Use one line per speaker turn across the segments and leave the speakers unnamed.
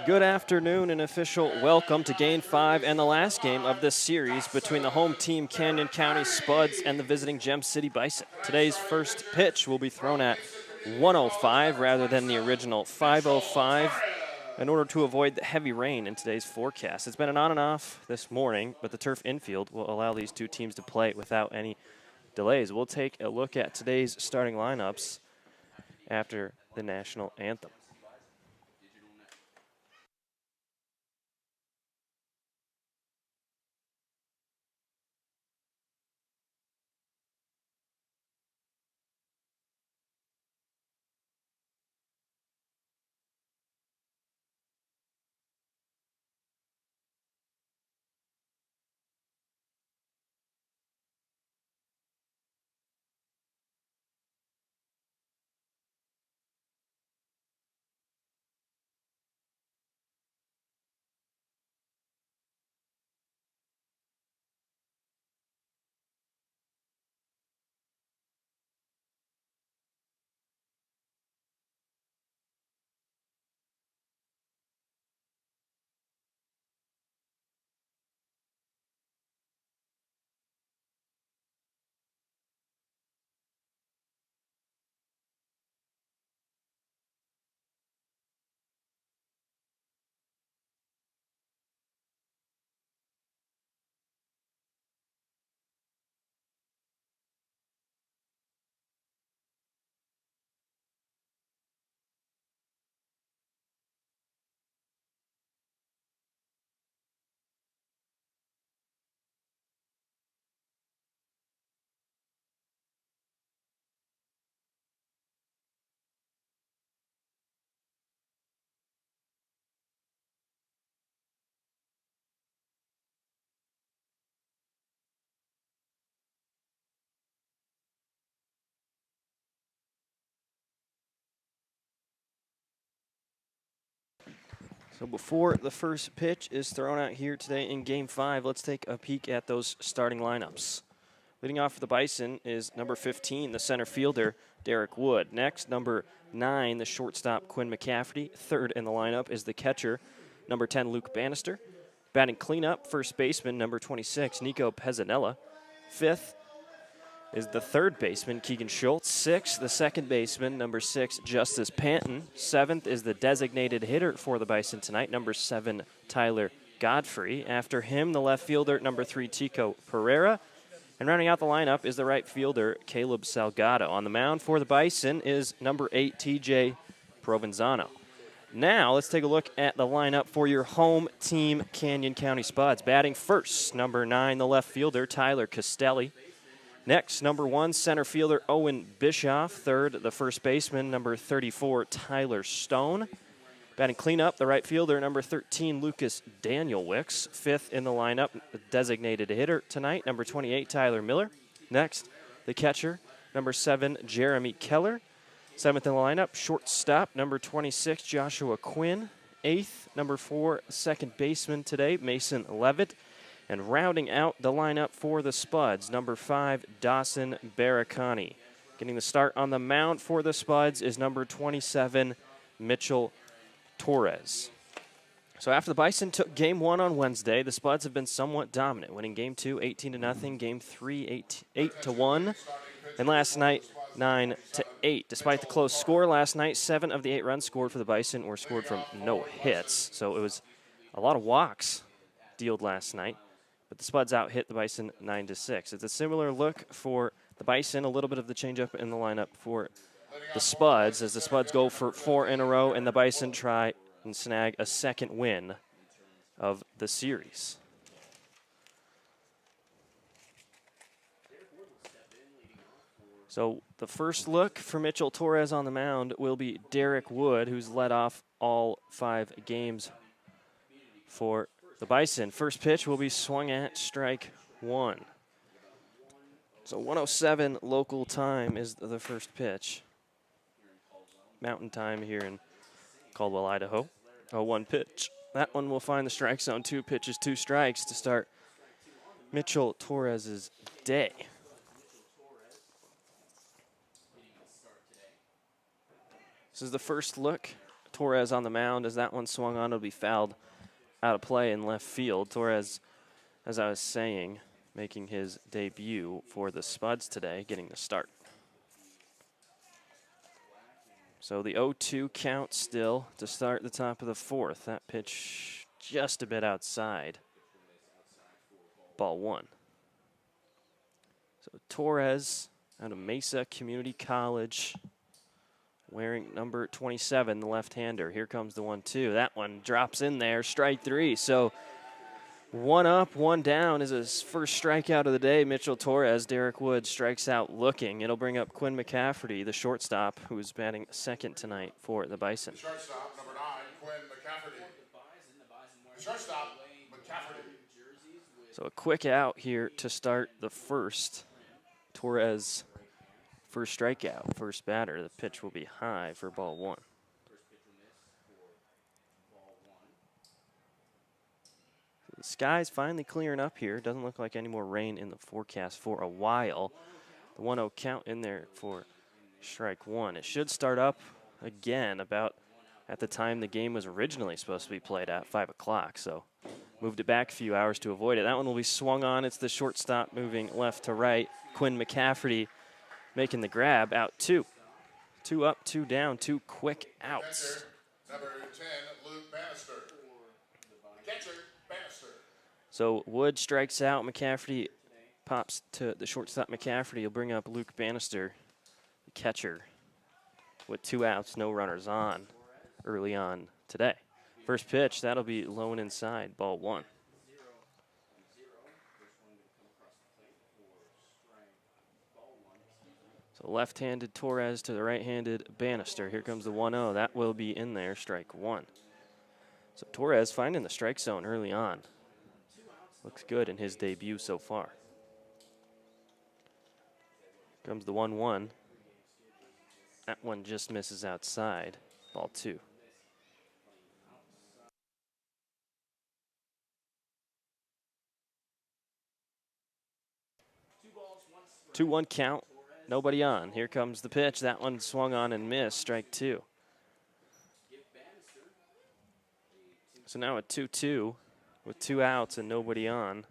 Good afternoon and official welcome to Game 5 and the last game of this series between the home team Canyon County Spuds and the visiting Gem City Bison. Today's first pitch will be thrown at 105 rather than the original 505 in order to avoid the heavy rain in today's forecast. It's been an on and off this morning, but the turf infield will allow these two teams to play without any delays. We'll take a look at today's starting lineups after the national anthem. So before the first pitch is thrown out here today in Game 5, let's take a peek at those starting lineups. Leading off for the Bison is number 15, the center fielder, Derek Wood. Next, number 9, the shortstop, Quinn McCafferty. Third in the lineup is the catcher, number 10, Luke Bannister. Batting cleanup, first baseman, number 26, Nico Pezzanella. Fifth is the third baseman, Keegan Schultz. Sixth, the second baseman, number 6, Justice Panton. Seventh is the designated hitter for the Bison tonight, number 7, Tyler Godfrey. After him, the left fielder, number 3, Tico Pereira. And rounding out the lineup is the right fielder, Caleb Salgado. On the mound for the Bison is number 8, TJ Provenzano. Now, let's take a look at the lineup for your home team, Canyon County Spuds. Batting first, number 9, the left fielder, Tyler Castelli. Next, number 1, center fielder, Owen Bischoff. Third, the first baseman, number 34, Tyler Stone. Batting cleanup, the right fielder, number 13, Lucas Danielwicks. Fifth in the lineup, the designated hitter tonight, number 28, Tyler Miller. Next, the catcher, number 7, Jeremy Keller. Seventh in the lineup, shortstop, number 26, Joshua Quinn. Eighth, number 4, second baseman today, Mason Levitt. And rounding out the lineup for the Spuds, number 5, Dawson Baracani. Getting the start on the mound for the Spuds is number 27, Mitchell Torres. So after the Bison took Game 1 on Wednesday, the Spuds have been somewhat dominant, winning Game 2 18-0, Game 3 8-1, and last night 9-8. Despite the close score last night, 7 of the 8 runs scored for the Bison were scored from no hits. So it was a lot of walks dealt last night, but the Spuds out-hit the Bison 9-6. It's a similar look for the Bison, a little bit of the changeup in the lineup for the Spuds, as the Spuds go for 4 in a row, and the Bison try and snag a second win of the series. So the first look for Mitchell Torres on the mound will be Derek Wood, who's led off all 5 games for the Bison. First pitch will be swung at, strike 1. So 1:07 local time is the first pitch. Mountain time here in Caldwell, Idaho. 0-1 pitch. That one will find the strike zone. 2 pitches, 2 strikes to start Mitchell Torres' day. This is the first look Torres on the mound. As that one swung on, it'll be fouled out of play in left field. Torres, as I was saying, making his debut for the Spuds today, getting the start. So the 0-2 count still to start the top of the fourth. That pitch just a bit outside. Ball one. So Torres out of Mesa Community College, wearing number 27, the left-hander. Here comes the 1-2. That one drops in there, strike three. So one up, one down is his first strikeout of the day. Mitchell Torres, Derek Wood strikes out looking. It'll bring up Quinn McCafferty, the shortstop, who's batting second tonight for the Bison.
Shortstop, number 9, Quinn McCafferty. Shortstop, McCafferty.
So a quick out here to start the first. Torres, first strikeout, first batter. The pitch will be high for ball one. The sky's finally clearing up here. Doesn't look like any more rain in the forecast for a while. The 1-0 count in there for strike one. It should start up again about at the time the game was originally supposed to be played at, 5 o'clock. So moved it back a few hours to avoid it. That one will be swung on. It's the shortstop moving left to right. Quinn McCafferty making the grab, out two. 2 up, 2 down, 2 quick outs.
Number 10, Luke Bannister. Catcher, Bannister.
So Wood strikes out. McCafferty pops to the shortstop. McCafferty will bring up Luke Bannister, the catcher, with 2 outs, no runners on early on today. First pitch, that'll be low and inside, ball one. So left-handed Torres to the right-handed Bannister. Here comes the 1-0. That will be in there, strike one. So Torres finding the strike zone early on. Looks good in his debut so far. Comes the 1-1. That one just misses outside, ball two. 2-1 count. Nobody on. Here comes the pitch. That one swung on and missed. Strike two. So now a 2-2 with 2 outs and nobody on.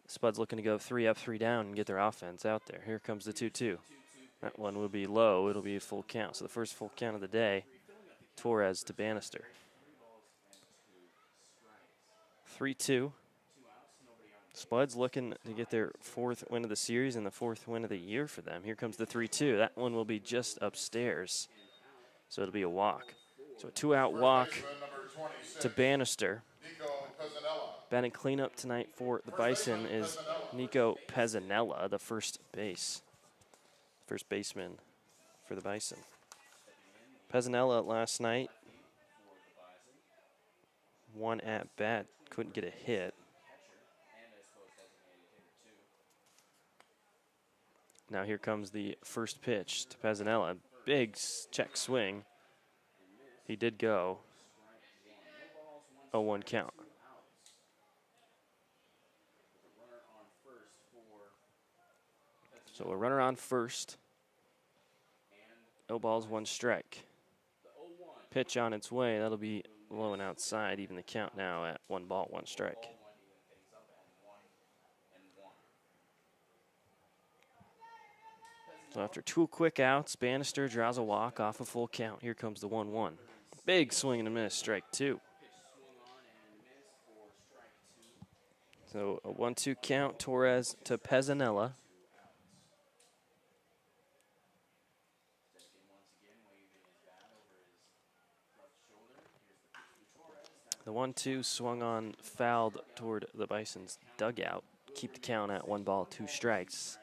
Spuds looking to go 3 up, 3 down and get their offense out there. Here comes the 2-2. That one will be low. It'll be a full count. So the first full count of the day, Torres to Bannister. 3-2. Spuds looking to get their 4th win of the series and the 4th win of the year for them. Here comes the 3-2. That one will be just upstairs. So it'll be a walk. So a 2-out walk to Bannister. Batting cleanup tonight for the Bison is Nico Pezzanella, the first baseman for the Bison. Pezzanella last night, 1 at bat, couldn't get a hit. Now here comes the first pitch to Pezzanella. Big check swing. He did go. 0-1 count. So a runner on first. No balls, 1 strike. Pitch on its way. That'll be low and outside. Even the count now at 1 ball, 1 strike. So after 2 quick outs, Bannister draws a walk off a full count. Here comes the 1-1. Big swing and a miss, strike two. So a 1-2 count, Torres to Pezzanella. The 1-2 swung on, fouled toward the Bison's dugout. Keep the count at 1 ball, 2 strikes.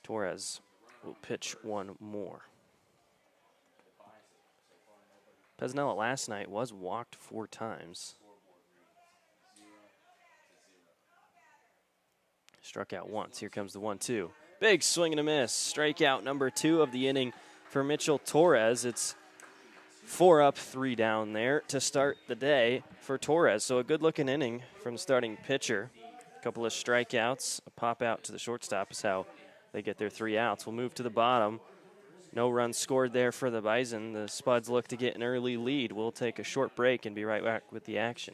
Torres will pitch one more. Pezzanella last night was walked 4 times. Struck out once. Here comes the 1-2. Big swing and a miss. Strikeout number 2 of the inning for Mitchell Torres. It's 4 up, 3 down there to start the day for Torres. So a good-looking inning from the starting pitcher. A couple of strikeouts. A pop out to the shortstop is how they get their 3 outs. We'll move to the bottom. No runs scored there for the Bison. The Spuds look to get an early lead. We'll take a short break and be right back with the action.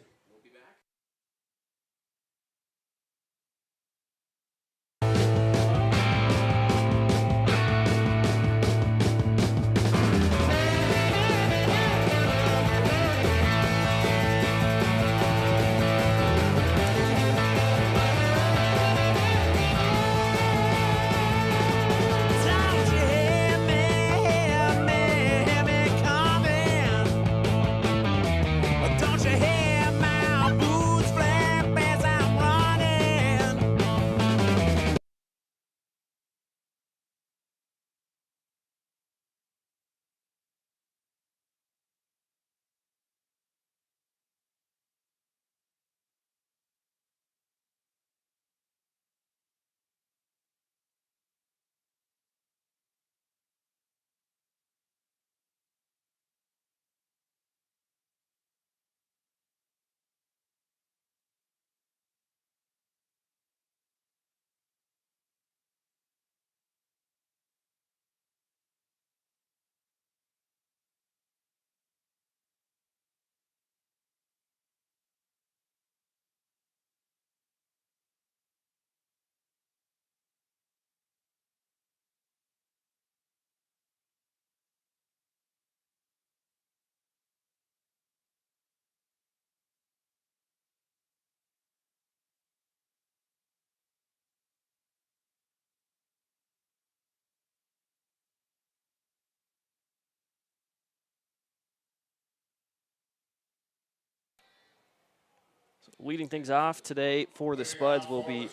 Leading things off today for the Spuds will be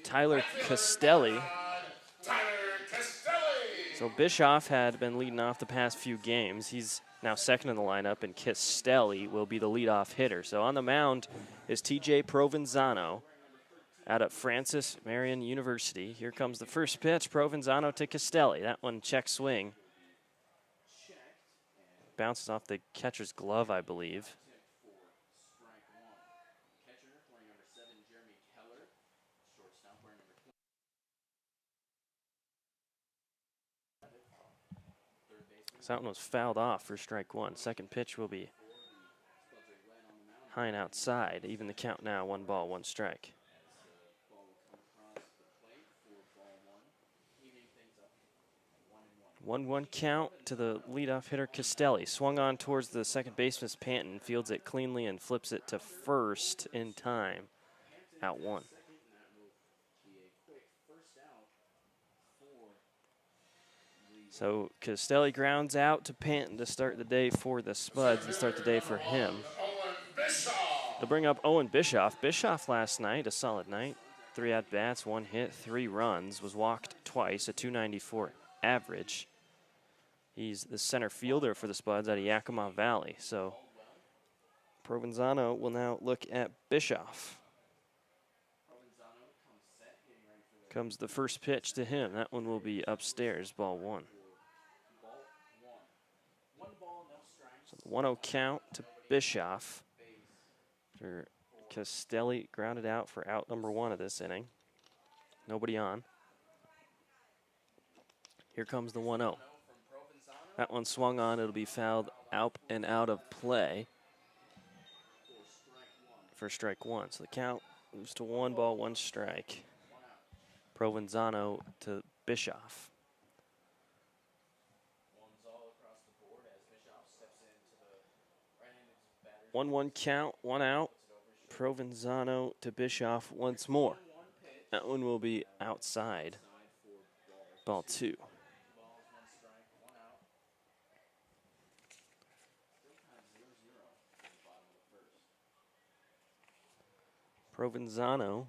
Tyler Castelli. So Bischoff had been leading off the past few games. He's now second in the lineup, and Castelli will be the leadoff hitter. So on the mound is TJ Provenzano out of Francis Marion University. Here comes the first pitch, Provenzano to Castelli. That one check swing. Bounces off the catcher's glove, I believe. 'cause that one was fouled off for strike one. Second pitch will be high and outside. Even the count now, 1 ball, 1 strike. 1-1 count to the leadoff hitter Castelli. Swung on towards the second baseman Panton, fields it cleanly and flips it to first in time. Out 1. So Castelli grounds out to Panton to start the day for the Spuds and start the day for him. They'll bring up Owen Bischoff. Bischoff last night, a solid night. 3 at-bats, 1 hit, 3 runs. Was walked twice, a .294 average. He's the center fielder for the Spuds out of Yakima Valley. So Provenzano will now look at Bischoff. Comes the first pitch to him. That one will be upstairs, ball 1. So the 1-0 count to Bischoff. After Castelli grounded out for out number 1 of this inning. Nobody on. Here comes the 1-0. That one swung on. It'll be fouled out and out of play for strike 1. So the count moves to 1 ball, 1 strike. Provenzano to Bischoff. 1-1 count, 1 out. Provenzano to Bischoff once more. That one will be outside. Ball 2. Provenzano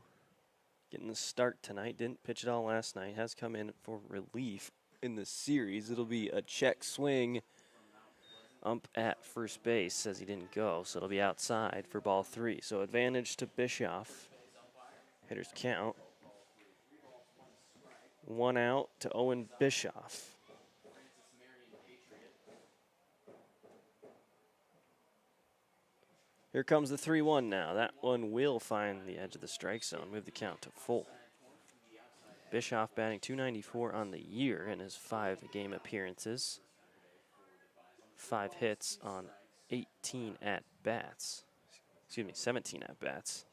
getting the start tonight. Didn't pitch at all last night. Has come in for relief in the series. It'll be a check swing. Ump at first base says he didn't go, so it'll be outside for ball 3. So advantage to Bischoff. Hitters count. 1 out to Owen Bischoff. Here comes the 3-1 now. That one will find the edge of the strike zone. Move the count to full. Bischoff batting .294 on the year in his 5-game appearances. 5 hits on 18 at-bats. Excuse me, 17 at-bats.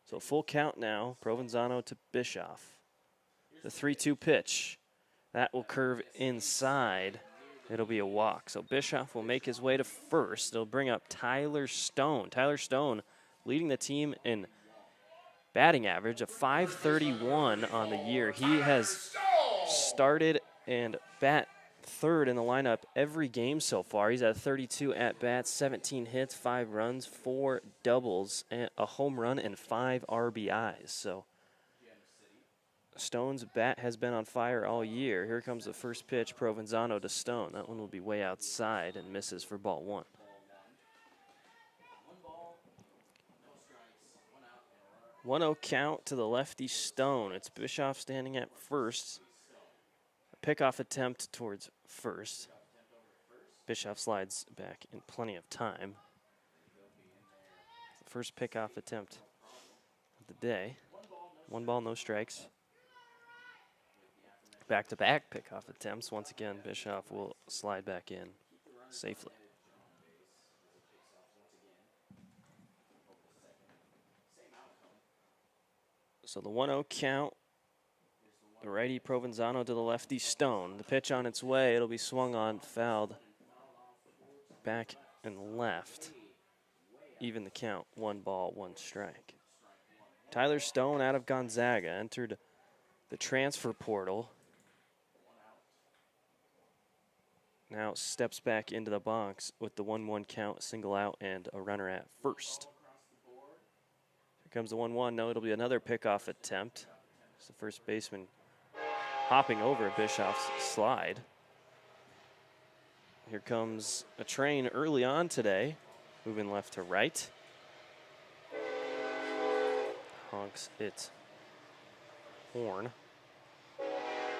So full count now, Provenzano to Bischoff. The 3-2 pitch. That will curve inside. It'll be a walk. So Bischoff will make his way to first. It'll bring up Tyler Stone. Tyler Stone leading the team in batting average of .531 on the year. He has started and bat third in the lineup every game so far. He's at 32 at-bats, 17 hits, 5 runs, 4 doubles, and a home run, and 5 RBIs. So Stone's bat has been on fire all year. Here comes the first pitch, Provenzano to Stone. That one will be way outside and misses for ball 1. 1-0 count to the lefty Stone. It's Bischoff standing at first. A pickoff attempt towards first. Bischoff slides back in plenty of time. The first pickoff attempt of the day. 1 ball, no strikes. Back-to-back pickoff attempts. Once again, Bischoff will slide back in safely. So the 1-0 count. The righty Provenzano to the lefty Stone. The pitch on its way. It'll be swung on, fouled. Back and left. Even the count. 1 ball, 1 strike. Tyler Stone out of Gonzaga entered the transfer portal. Now steps back into the box with the 1-1 count, single out, and a runner at first. Here comes the 1-1. No, it'll be another pickoff attempt. It's the first baseman hopping over Bischoff's slide. Here comes a train early on today, moving left to right. Honks its horn.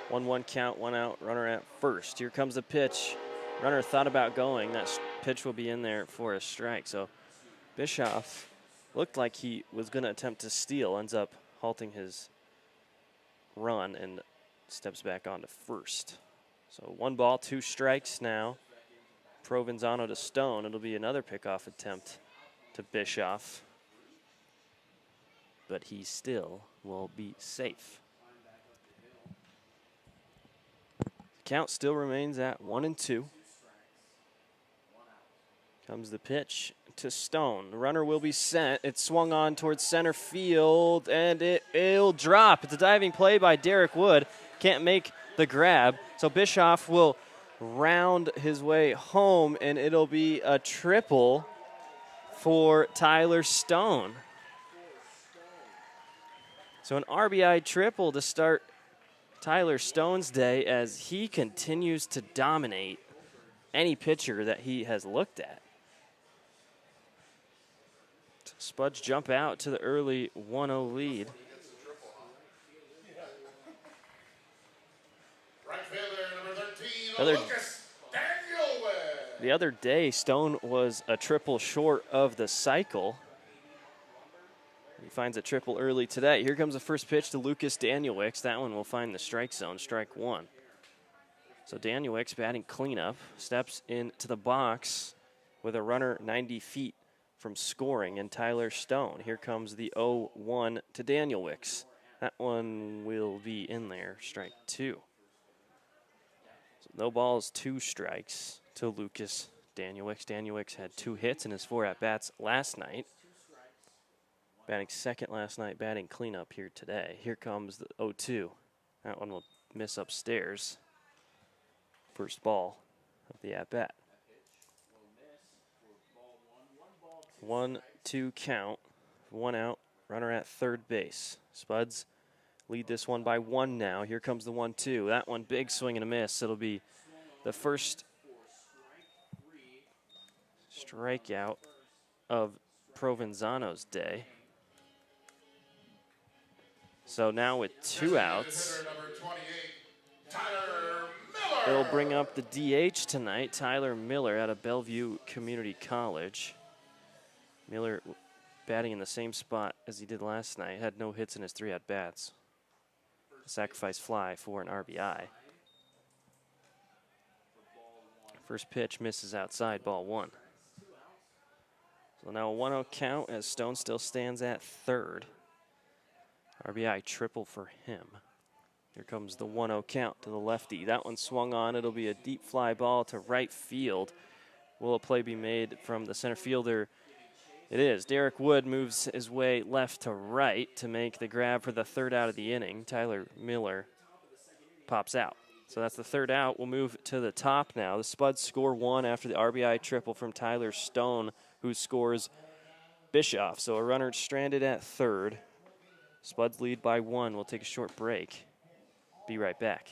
1-1 count, 1 out, runner at first. Here comes the pitch. Runner thought about going. That pitch will be in there for a strike. So Bischoff looked like he was going to attempt to steal, ends up halting his run and steps back onto first. So 1 ball, 2 strikes now. Provenzano to Stone. It'll be another pickoff attempt to Bischoff, but he still will be safe. Count still remains at 1-2. Comes the pitch to Stone. The runner will be sent. It's swung on towards center field, and it'll drop. It's a diving play by Derek Wood. Can't make the grab. So Bischoff will round his way home, and it'll be a triple for Tyler Stone. So an RBI triple to start Tyler Stone's day as he continues to dominate any pitcher that he has looked at. Spuds jump out to the early 1-0 lead.
Right fielder, number 13, Lucas Daniel.
The other day, Stone was a triple short of the cycle. He finds a triple early today. Here comes the first pitch to Lucas Danielwicks. That one will find the strike zone, strike 1. So Danielwicks batting cleanup, steps into the box with a runner 90 feet from scoring, and Tyler Stone. Here comes the 0-1 to Danielwicks. That one will be in there, strike 2. So no balls, 2 strikes to Lucas Danielwicks. Danielwicks had 2 hits in his 4 at-bats last night. Batting second last night, batting cleanup here today. Here comes the 0-2. That one will miss upstairs. First ball of the at-bat. 1-2 count, 1 out, runner at third base. Spuds lead this one by 1 now. Here comes the 1-2. That one, big swing and a miss. It'll be the first strikeout of Provenzano's day. So now with 2 outs, it'll bring up the DH tonight, Tyler Miller out of Bellevue Community College. Miller batting in the same spot as he did last night. Had no hits in his 3 at-bats. Sacrifice fly for an RBI. First pitch misses outside, ball one. So now a 1-0 count as Stone still stands at third. RBI triple for him. Here comes the 1-0 count to the lefty. That one swung on. It'll be a deep fly ball to right field. Will a play be made from the center fielder? It is. Derek Wood moves his way left to right to make the grab for the third out of the inning. Tyler Miller pops out. So that's the third out. We'll move to the top now. The Spuds score one after the RBI triple from Tyler Stone, who scores Bischoff. So a runner stranded at third. Spuds lead by one. We'll take a short break. Be right back.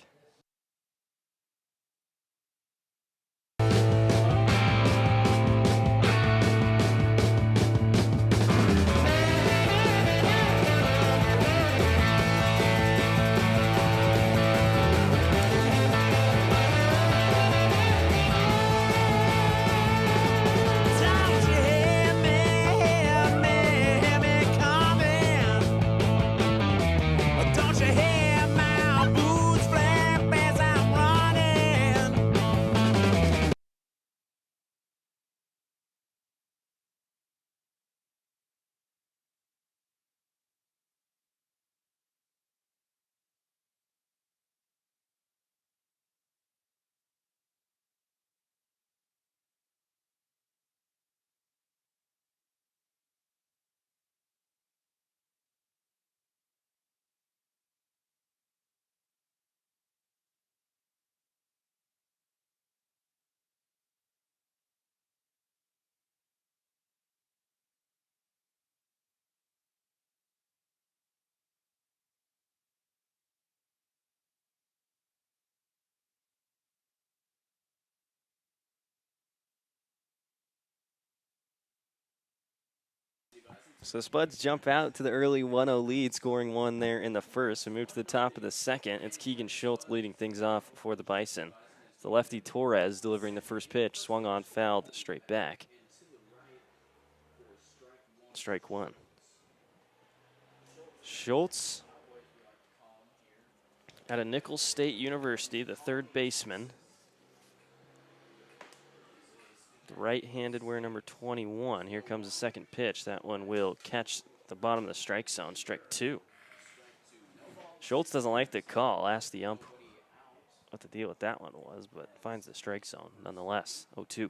So the Spuds jump out to the early 1-0 lead, scoring one there in the first. We move to the top of the second. It's Keegan Schultz leading things off for the Bison. The lefty Torres delivering the first pitch, swung on, fouled straight back. Strike one. Schultz out of Nicholls State University, the third baseman. The right-handed wearer number 21. Here comes the second pitch. That one will catch the bottom of the strike zone. Strike two. Schultz doesn't like the call. Asked the ump what the deal with that one was, but finds the strike zone nonetheless. 0-2.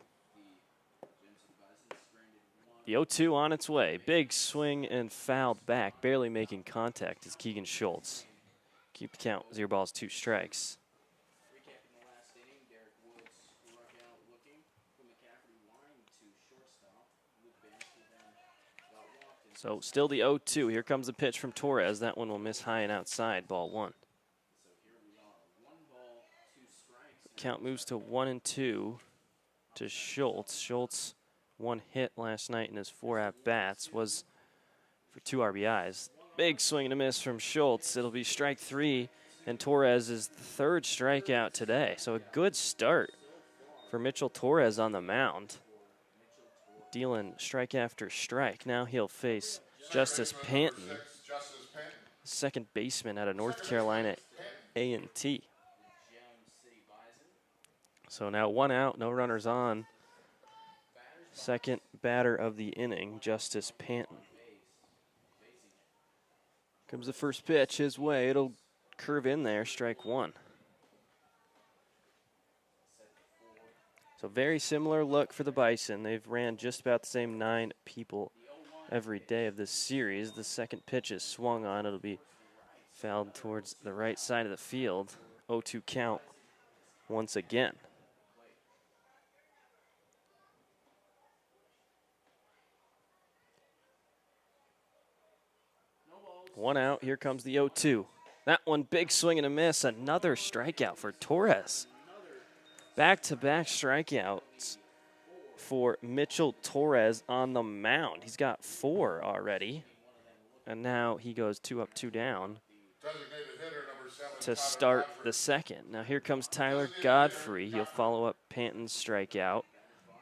The 0-2 on its way. Big swing and fouled back, barely making contact is Keegan Schultz. Keep the count. 0 balls, 2 strikes. So still the 0-2. Here comes the pitch from Torres. That one will miss high and outside. Ball one. Count moves to 1-2 to Schultz. Schultz, one hit last night in his 4 at-bats, was for 2 RBIs. Big swing and a miss from Schultz. It'll be strike 3, and Torres is the 3rd strikeout today. So a good start for Mitchell Torres on the mound, dealing strike after strike. Now he'll face Justice Panton, second baseman out of North Carolina A&T. So now 1 out, no runners on. Second batter of the inning, Justice Panton. Comes the first pitch his way. It'll curve in there, strike 1. So very similar look for the Bison. They've ran just about the same 9 people every day of this series. The second pitch is swung on. It'll be fouled towards the right side of the field. 0-2 count once again. One out, here comes the 0-2. That one, big swing and a miss. Another strikeout for Torres. Back-to-back strikeouts for Mitchell Torres on the mound. He's got 4 already. And now he goes 2 up, 2 down to start the second. Now here comes Tyler Godfrey. He'll follow up Panton's strikeout.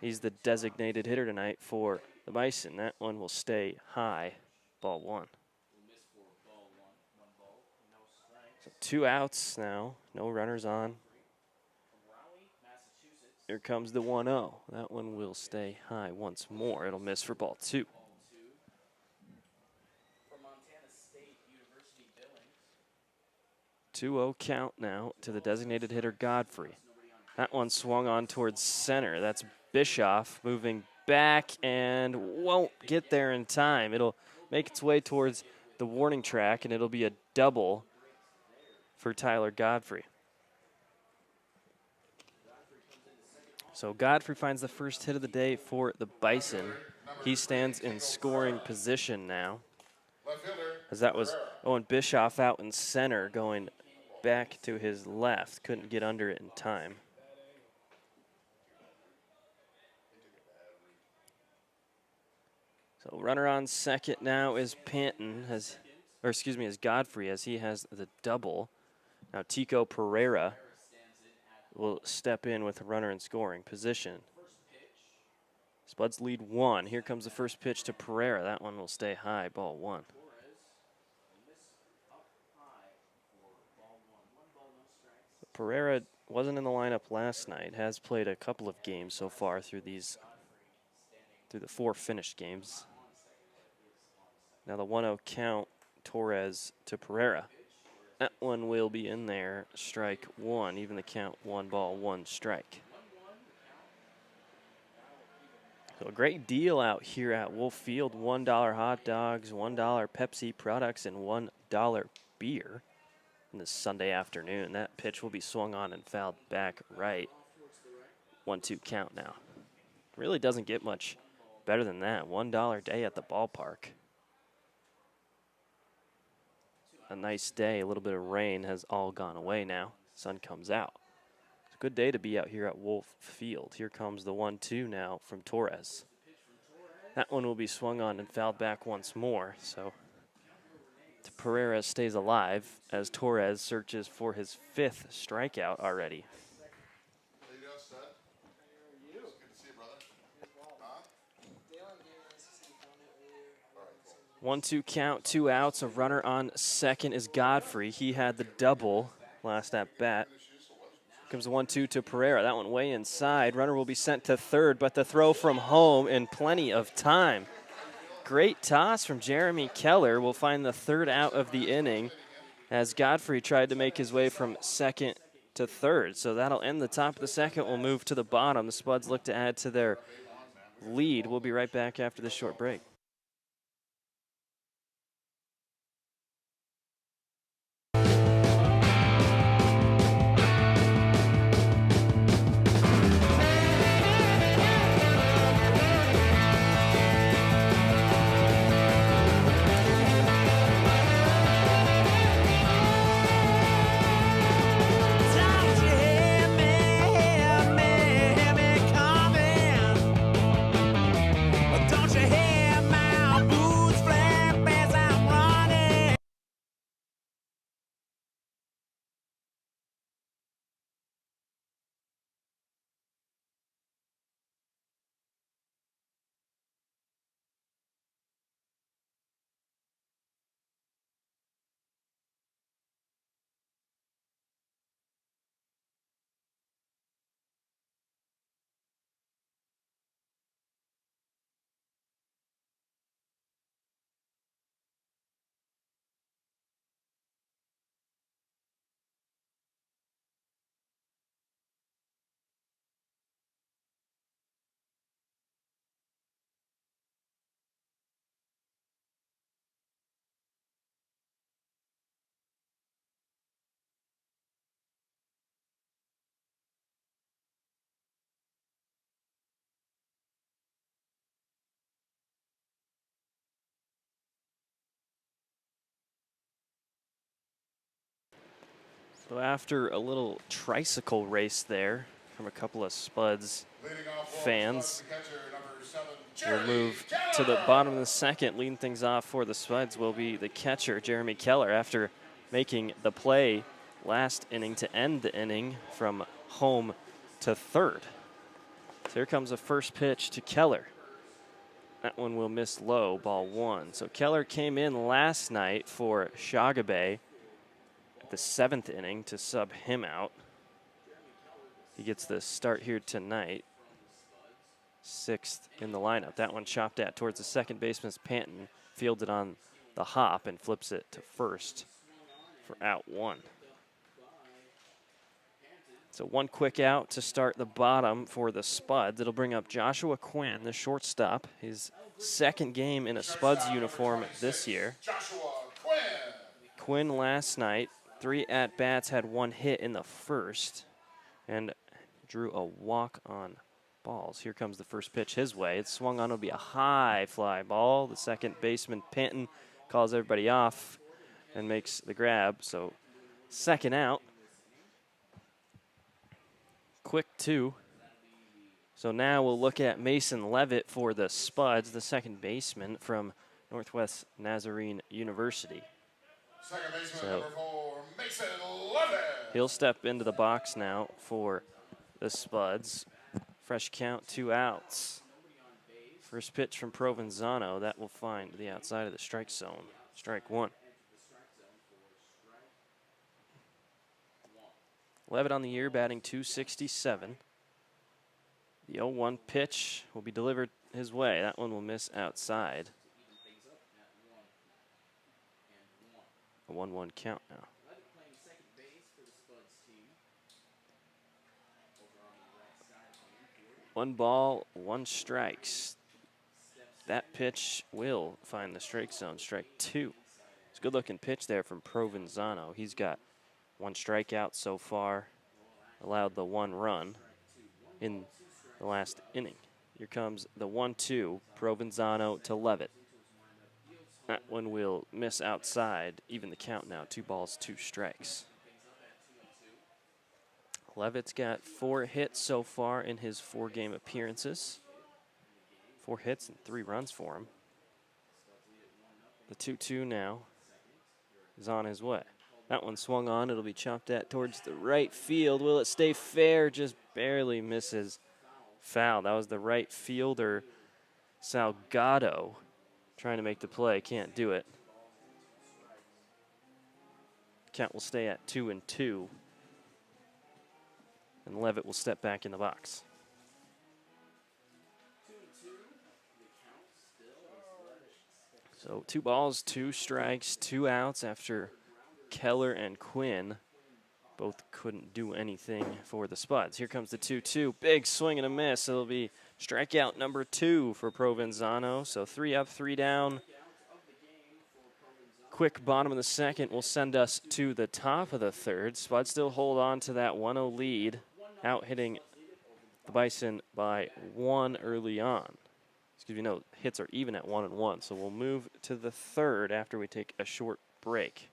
He's the designated hitter tonight for the Bison. That one will stay high. Ball 1. So 2 outs now, no runners on. Here comes the 1-0. That one will stay high once more. It'll miss for ball 2. 2-0 count now to the designated hitter Godfrey. That one swung on towards center. That's Bischoff moving back and won't get there in time. It'll make its way towards the warning track, and it'll be a double for Tyler Godfrey. So Godfrey finds the first hit of the day for the Bison. He stands in scoring position now, as that was Owen Bischoff out in center going back to his left. Couldn't get under it in time. So runner on second now is Panton, is Godfrey, as he has the double. Now Tico Pereira will step in with a runner in scoring position. Spuds lead 1. Here comes the first pitch to Pereira. That one will stay high, ball 1. Pereira wasn't in the lineup last night, has played a couple of games so far through the 4 finished games. Now the 1-0 count, Torres to Pereira. That one will be in there, strike 1, even the count, 1 ball, 1 strike. So a great deal out here at Wolf Field, $1 hot dogs, $1 Pepsi products, and $1 beer in this Sunday afternoon. That pitch will be swung on and fouled back right. 1-2 count now. Really doesn't get much better than that. $1 day at the ballpark. A nice day, a little bit of rain has all gone away now. Sun comes out. It's a good day to be out here at Wolf Field. Here comes the 1-2 now from Torres. That one will be swung on and fouled back once more. So Pereira stays alive as Torres searches for his 5th strikeout already. 1-2 count, 2 outs. A runner on second is Godfrey. He had the double last at bat. Comes the 1-2 to Pereira. That one way inside. Runner will be sent to third, but the throw from home in plenty of time. Great toss from Jeremy Keller will find the 3rd out of the inning as Godfrey tried to make his way from second to third. So that'll end the top of the second. We'll move to the bottom. The Spuds look to add to their lead. We'll be right back after this short break. So after a little tricycle race there from a couple of Spuds fans, we'll move to the bottom of the second. Leading things off for the Spuds will be the catcher, Jeremy Keller, after making the play last inning to end the inning from home to third. So here comes the first pitch to Keller. That one will miss low, ball 1. So Keller came in last night for Shagabe the 7th inning to sub him out. He gets the start here tonight. 6th in the lineup. That one chopped at towards the second baseman's Panton. Fielded on the hop and flips it to first for out 1. So one quick out to start the bottom for the Spuds. It'll bring up Joshua Quinn, the shortstop. His 2nd game in a Spuds uniform this year.
Joshua Quinn.
Quinn last night, 3 at-bats, had 1 hit in the first, and drew a walk on balls. Here comes the first pitch his way. It's swung on. It'll be a high fly ball. The second baseman, Panton, calls everybody off and makes the grab. So 2nd out. Quick 2. So now we'll look at Mason Levitt for the Spuds, the second baseman from Northwest Nazarene University.
Second baseman, number 4, Mason Levitt.
He'll step into the box now for the Spuds. Fresh count, 2 outs. First pitch from Provenzano. That will find the outside of the strike zone. Strike 1. Levitt on the year, batting .267. The 0-1 pitch will be delivered his way. That one will miss outside. A 1-1 count now. 1 ball, 1 strikes. That pitch will find the strike zone. Strike 2. It's a good-looking pitch there from Provenzano. He's got 1 strikeout so far, allowed the 1 run in the last inning. Here comes the 1-2, Provenzano to Levitt. That one will miss outside, even the count now, 2 balls, 2 strikes. Levitt's got 4 hits so far in his 4-game appearances. 4 hits and 3 runs for him. The 2-2 now is on his way. That one swung on. It'll be chopped at towards the right field. Will it stay fair? Just barely misses foul. That was the right fielder, Salgado, trying to make the play. Can't do it. Count will stay at 2-2. And Levitt will step back in the box. So 2 balls, 2 strikes, 2 outs after Keller and Quinn both couldn't do anything for the Spuds. Here comes the 2-2. Big swing and a miss. It'll be strikeout number 2 for Provenzano. So 3 up, 3 down. Quick bottom of the 2nd will send us to the top of the 3rd. Spuds still hold on to that 1-0 lead, out hitting the Bison by 1 early on. Excuse me, no, hits are even at 1-1. So we'll move to the 3rd after we take a short break.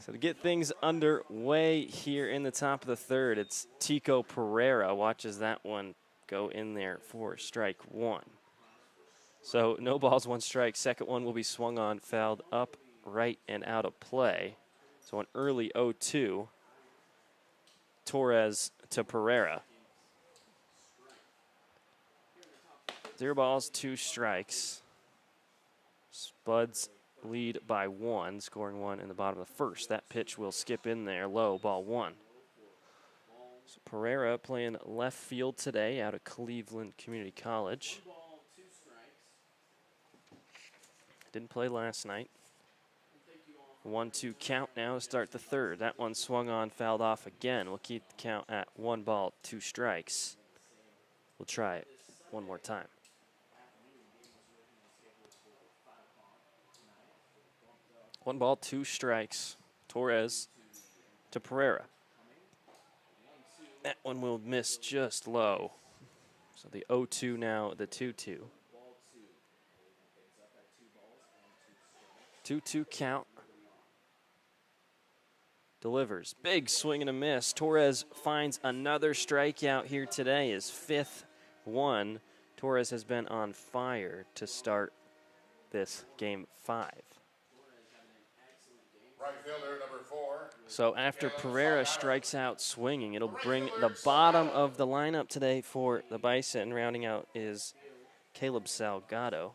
So to get things underway here in the top of the 3rd, it's Tico Pereira watches that one go in there for strike 1. So no balls, 1 strike. Second one will be swung on, fouled up, right, and out of play. So an early 0-2. Torres to Pereira. 0 balls, 2 strikes. Spuds lead by 1, scoring 1 in the bottom of the first. That pitch will skip in there, low, ball 1. So Pereira playing left field today out of Cleveland Community College. Didn't play last night. 1-2 count now to start the third. That one swung on, fouled off again. We'll keep the count at 1 ball, 2 strikes. We'll try it one more time. One ball, 2 strikes. Torres to Pereira. That one will miss just low. So the 0-2 now, the 2-2. 2-2 count. Delivers. Big swing and a miss. Torres finds another strikeout here today, his 5th one. Torres has been on fire to start this game 5.
Right fielder, number 4.
So after Pereira strikes out swinging, it'll bring the bottom of the lineup today for the Bison. Rounding out is Caleb Salgado,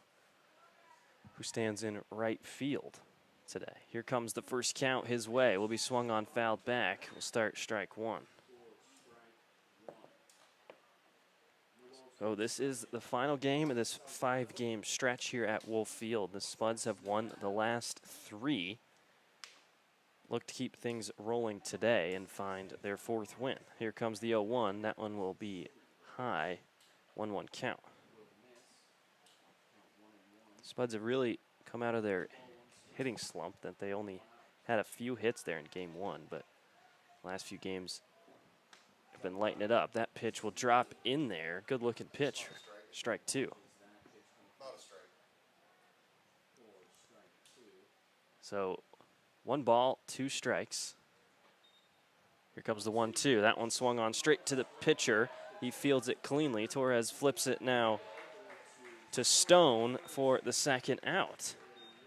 who stands in right field today. Here comes the first count his way. Will be swung on, fouled back. We'll start strike 1. So this is the final game of this 5-game stretch here at Wolf Field. The Spuds have won the last 3. Look to keep things rolling today and find their 4th win. Here comes the 0-1. That one will be high. 1-1 count. Spuds have really come out of their hitting slump that they only had a few hits there in game 1, but last few games have been lighting it up. That pitch will drop in there. Good looking pitch. Strike 2. So 1 ball, 2 strikes. Here comes the 1-2. That one swung on straight to the pitcher. He fields it cleanly. Torres flips it now to Stone for the 2nd out.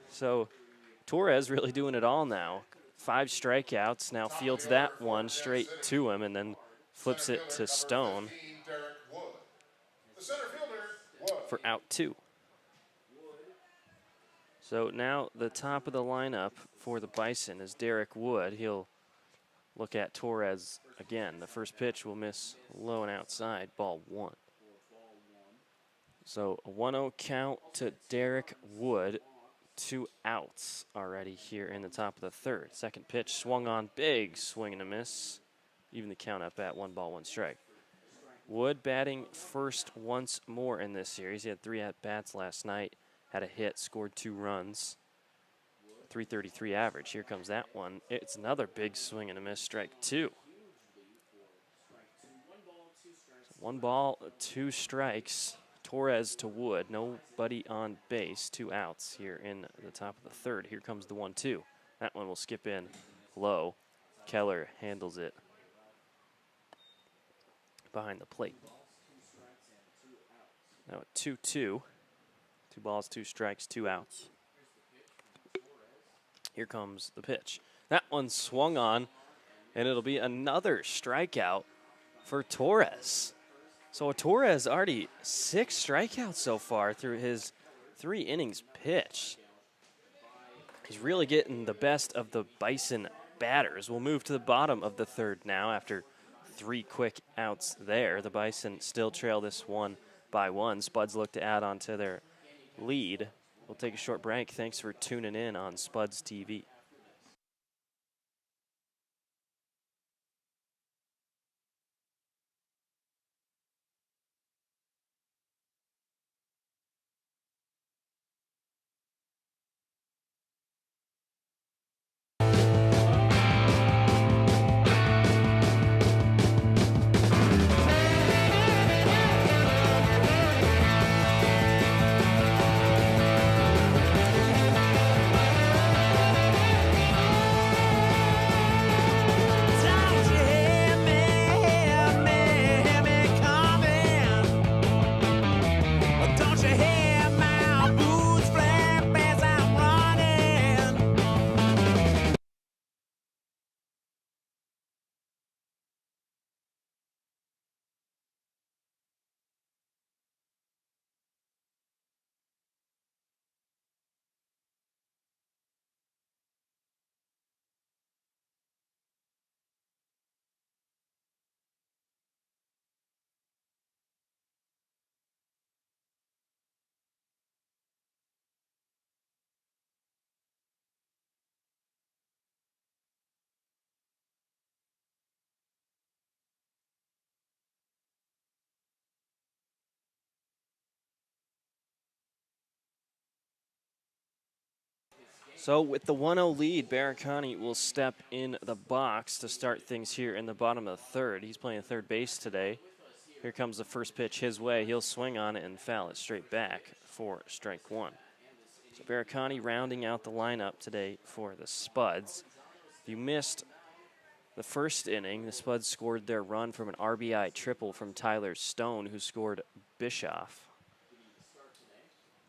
So Torres really doing it all now. 5 strikeouts. Now fields that one straight to him and then flips it to Stone for out 2. So now the top of the lineup for the Bison is Derek Wood. He'll look at Torres again. The first pitch will miss low and outside, ball 1. So a 1-0 count to Derek Wood. 2 outs already here in the top of the third. Second pitch swung on, big swing and a miss. Even the count up at 1 ball, 1 strike. Wood batting first once more in this series. He had 3 at-bats last night. Had a hit, scored 2 runs. 333 average. Here comes that one. It's another big swing and a miss, strike 2. 1 ball, 2 strikes. Torres to Wood. Nobody on base. 2 outs here in the top of the third. Here comes the 1-2. That one will skip in low. Keller handles it behind the plate. Now at 2-2. 2 balls, 2 strikes, 2 outs. Here comes the pitch. That one swung on, and it'll be another strikeout for Torres. So Torres already 6 strikeouts so far through his 3 innings pitch. He's really getting the best of the Bison batters. We'll move to the bottom of the third now after 3 quick outs there. The Bison still trail this 1 by 1. Spuds look to add on to their lead. We'll take a short break. Thanks for tuning in on Spuds TV. So with the 1-0 lead, Barricani will step in the box to start things here in the bottom of the third. He's playing third base today. Here comes the first pitch his way. He'll swing on it and foul it straight back for strike one. So Barricani rounding out the lineup today for the Spuds. If you missed the first inning, the Spuds scored their run from an RBI triple from Tyler Stone, who scored Bischoff.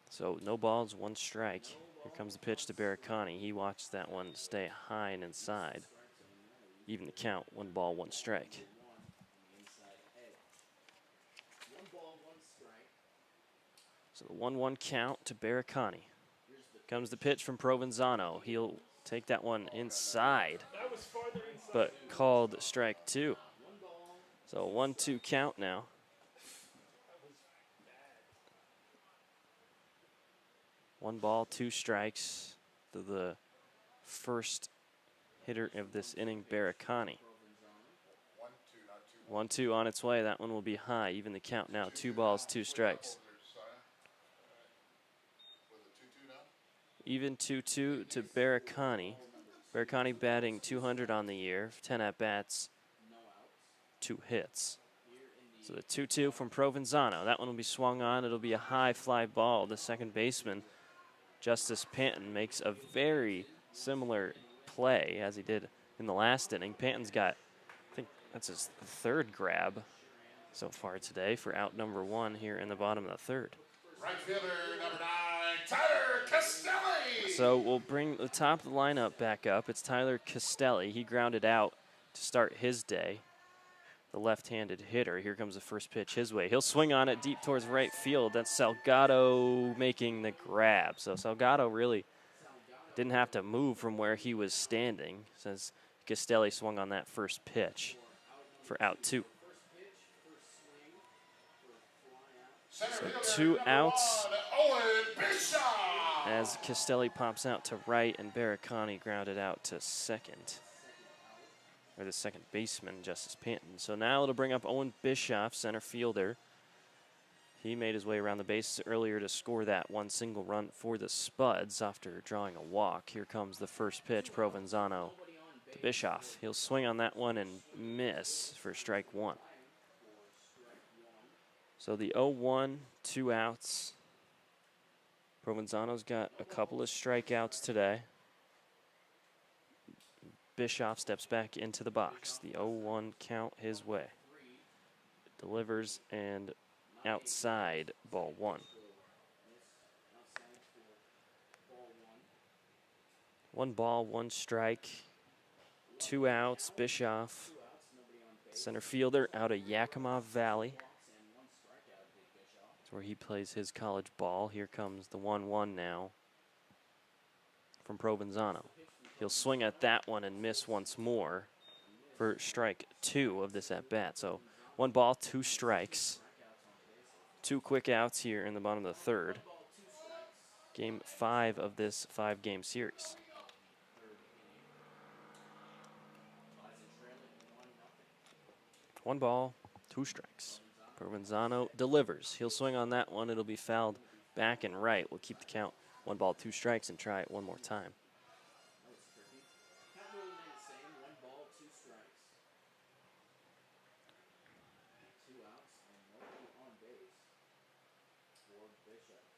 So no balls, one strike. Here comes the pitch to Barricani. He watched that one stay high and inside. Even the count, 1 ball, 1 strike. So the 1-1 count to Barricani. Comes the pitch from Provenzano. He'll take that one inside, but called strike 2. So 1-2 count now. One ball, 2 strikes to the first hitter of this inning, Barricani. 1-2 on its way. That one will be high. Even the count now, 2 balls, 2 strikes. Even 2-2 to Barricani. Barricani batting .200 on the year, 10 at-bats, 2 hits. So the 2-2 from Provenzano. That one will be swung on. It'll be a high fly ball. The second baseman, Justice Panton, makes a very similar play as he did in the last inning. Panton's got, I think that's his 3rd grab so far today for out number 1 here in the bottom of the third.
Right fielder, number 9, Tyler Castelli.
So we'll bring the top of the lineup back up. It's Tyler Castelli. He grounded out to start his day. The left-handed hitter. Here comes the first pitch his way. He'll swing on it deep towards right field. That's Salgado making the grab. So Salgado really didn't have to move from where he was standing since Castelli swung on that first pitch for out 2. So 2 outs as Castelli pops out to right and Barricani grounded out to second. Or the second baseman, Justice Panton. So now it'll bring up Owen Bischoff, center fielder. He made his way around the bases earlier to score that 1 single run for the Spuds after drawing a walk. Here comes the first pitch, Provenzano to Bischoff. He'll swing on that one and miss for strike 1. So the 0-1, 2 outs. Provenzano's got a couple of strikeouts today. Bischoff steps back into the box. The 0-1 count his way. Delivers and outside, ball 1. 1 ball, 1 strike. 2 outs, Bischoff. Center fielder out of Yakima Valley. That's where he plays his college ball. Here comes the 1-1 now from Provenzano. He'll swing at that one and miss once more for strike 2 of this at-bat. So 1 ball, 2 strikes. 2 quick outs here in the bottom of the third. Game 5 of this 5-game series. One ball, 2 strikes. Provenzano delivers. He'll swing on that one. It'll be fouled back and right. We'll keep the count 1 ball, 2 strikes and try it one more time.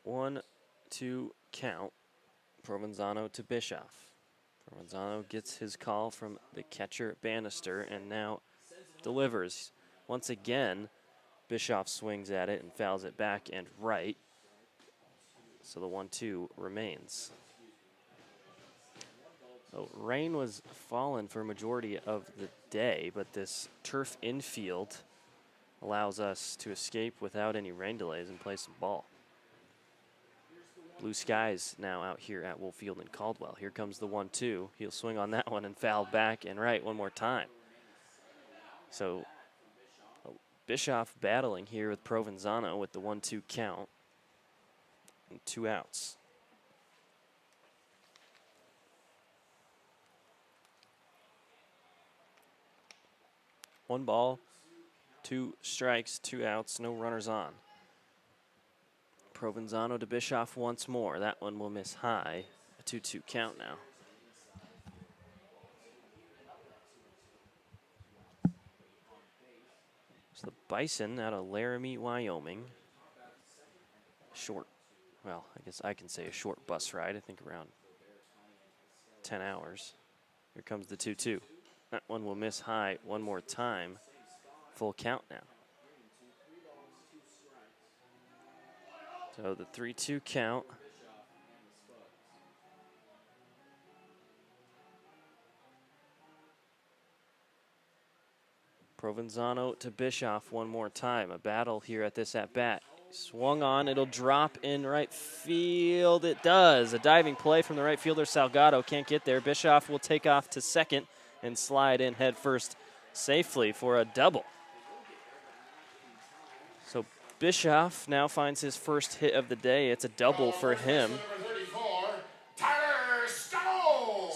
One, 2 count. Provenzano to Bischoff. Provenzano gets his call from the catcher Bannister and now delivers. Once again, Bischoff swings at it and fouls it back and right. So the 1-2 remains. So rain was falling for a majority of the day, but this turf infield allows us to escape without any rain delays and play some ball. Blue skies now out here at Wolf Field in Caldwell. Here comes the 1-2. He'll swing on that one and foul back and right one more time. So Bischoff battling here with Provenzano with the 1-2 count and 2 outs. One ball, 2 strikes, 2 outs, no runners on. Provenzano to Bischoff once more. That one will miss high. A 2-2 count now. So the Bison out of Laramie, Wyoming. Short, well, I guess I can say a short bus ride. I think around 10 hours. Here comes the 2-2. That one will miss high one more time. Full count now. So the 3-2 count. Provenzano to Bischoff one more time. A battle here at this at-bat. Swung on, it'll drop in right field. It does. A diving play from the right fielder, Salgado can't get there. Bischoff will take off to second and slide in head first safely for a double. So Bischoff now finds his first hit of the day. It's a double for him.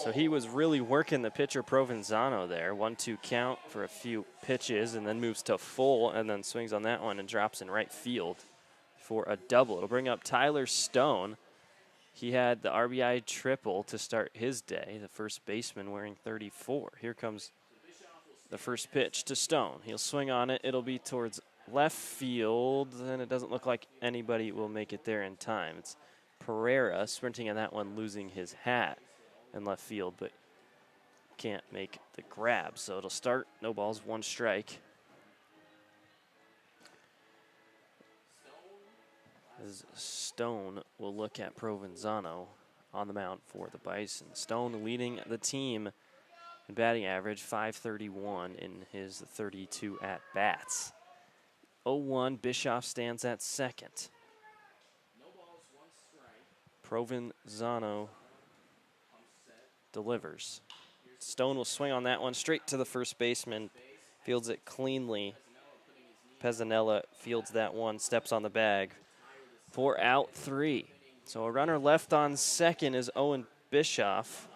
So he was really working the pitcher Provenzano there. 1-2 count for a few pitches and then moves to full and then swings on that one and drops in right field for a double. It'll bring up Tyler Stone. He had the RBI triple to start his day, the first baseman wearing 34. Here comes the first pitch to Stone. He'll swing on it. It'll be towards left field, and it doesn't look like anybody will make it there in time. It's Pereira sprinting on that one, losing his hat in left field, but can't make the grab. So it'll start, no balls, 1 strike. As Stone will look at Provenzano on the mound for the Bison. Stone leading the team in batting average, .531 in his 32 at-bats. 0-1, Bischoff stands at second. Provenzano delivers. Stone will swing on that one straight to the first baseman, fields it cleanly. Pezzanella fields that one, steps on the bag. 4 out, 3. So a runner left on second is Owen Bischoff.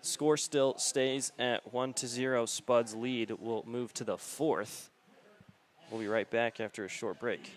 Score still stays at 1-0. Spuds lead will move to the 4th. We'll be right back after a short break.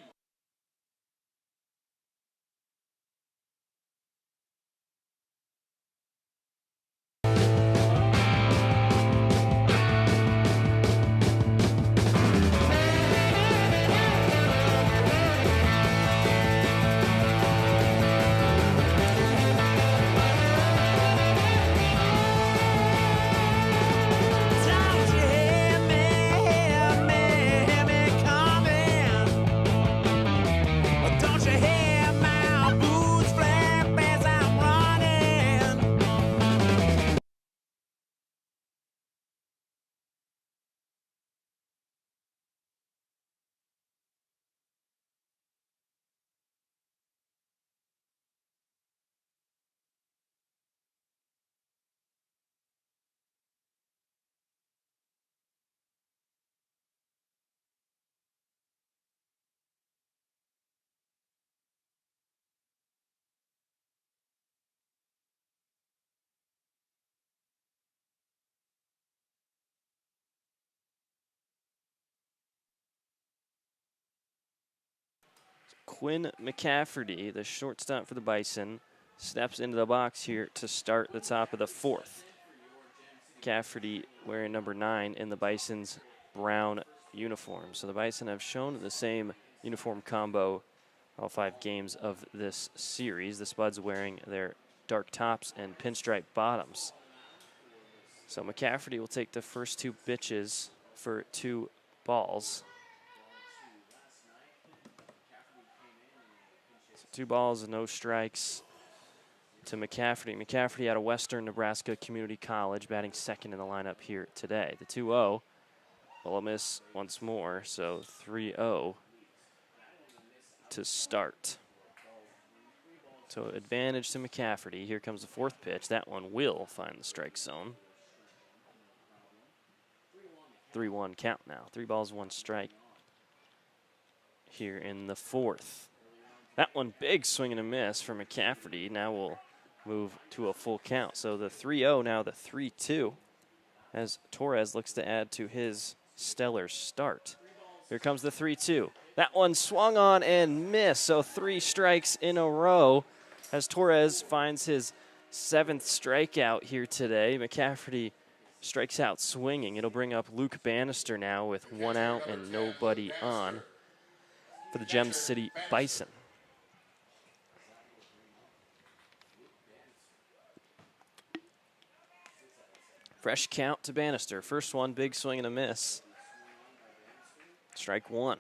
Quinn McCafferty, the shortstop for the Bison, steps into the box here to start the top of the 4th. McCafferty wearing number 9 in the Bison's brown uniform. So the Bison have shown the same uniform combo all 5 games of this series. The Spuds wearing their dark tops and pinstripe bottoms. So McCafferty will take the first 2 pitches for 2 balls. 2 balls and no strikes to McCafferty. McCafferty out of Western Nebraska Community College, batting second in the lineup here today. The 2-0 will miss once more, so 3-0 to start. So advantage to McCafferty. Here comes the 4th pitch. That one will find the strike zone. 3-1 count now. 3 balls, 1 strike here in the 4th. That one, big swing and a miss for McCafferty. Now we'll move to a full count. So the 3-0, now the 3-2, as Torres looks to add to his stellar start. Here comes the 3-2. That one swung on and missed, so 3 strikes in a row as Torres finds his 7th strikeout here today. McCafferty strikes out swinging. It'll bring up Luke Bannister now with 1 out and nobody on for the Gem City Bison. Fresh count to Bannister. First one, big swing and a miss. Strike 1.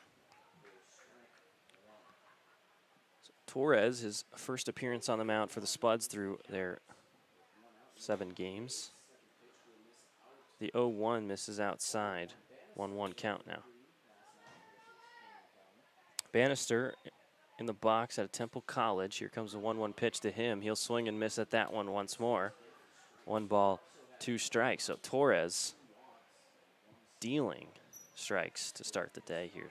So Torres, his first appearance on the mound for the Spuds through their 7 games. The 0-1 misses outside. 1-1 count now. Bannister in the box at Temple College. Here comes a 1-1 pitch to him. He'll swing and miss at that one once more. 1 ball, 2 strikes. So Torres dealing strikes to start the day here.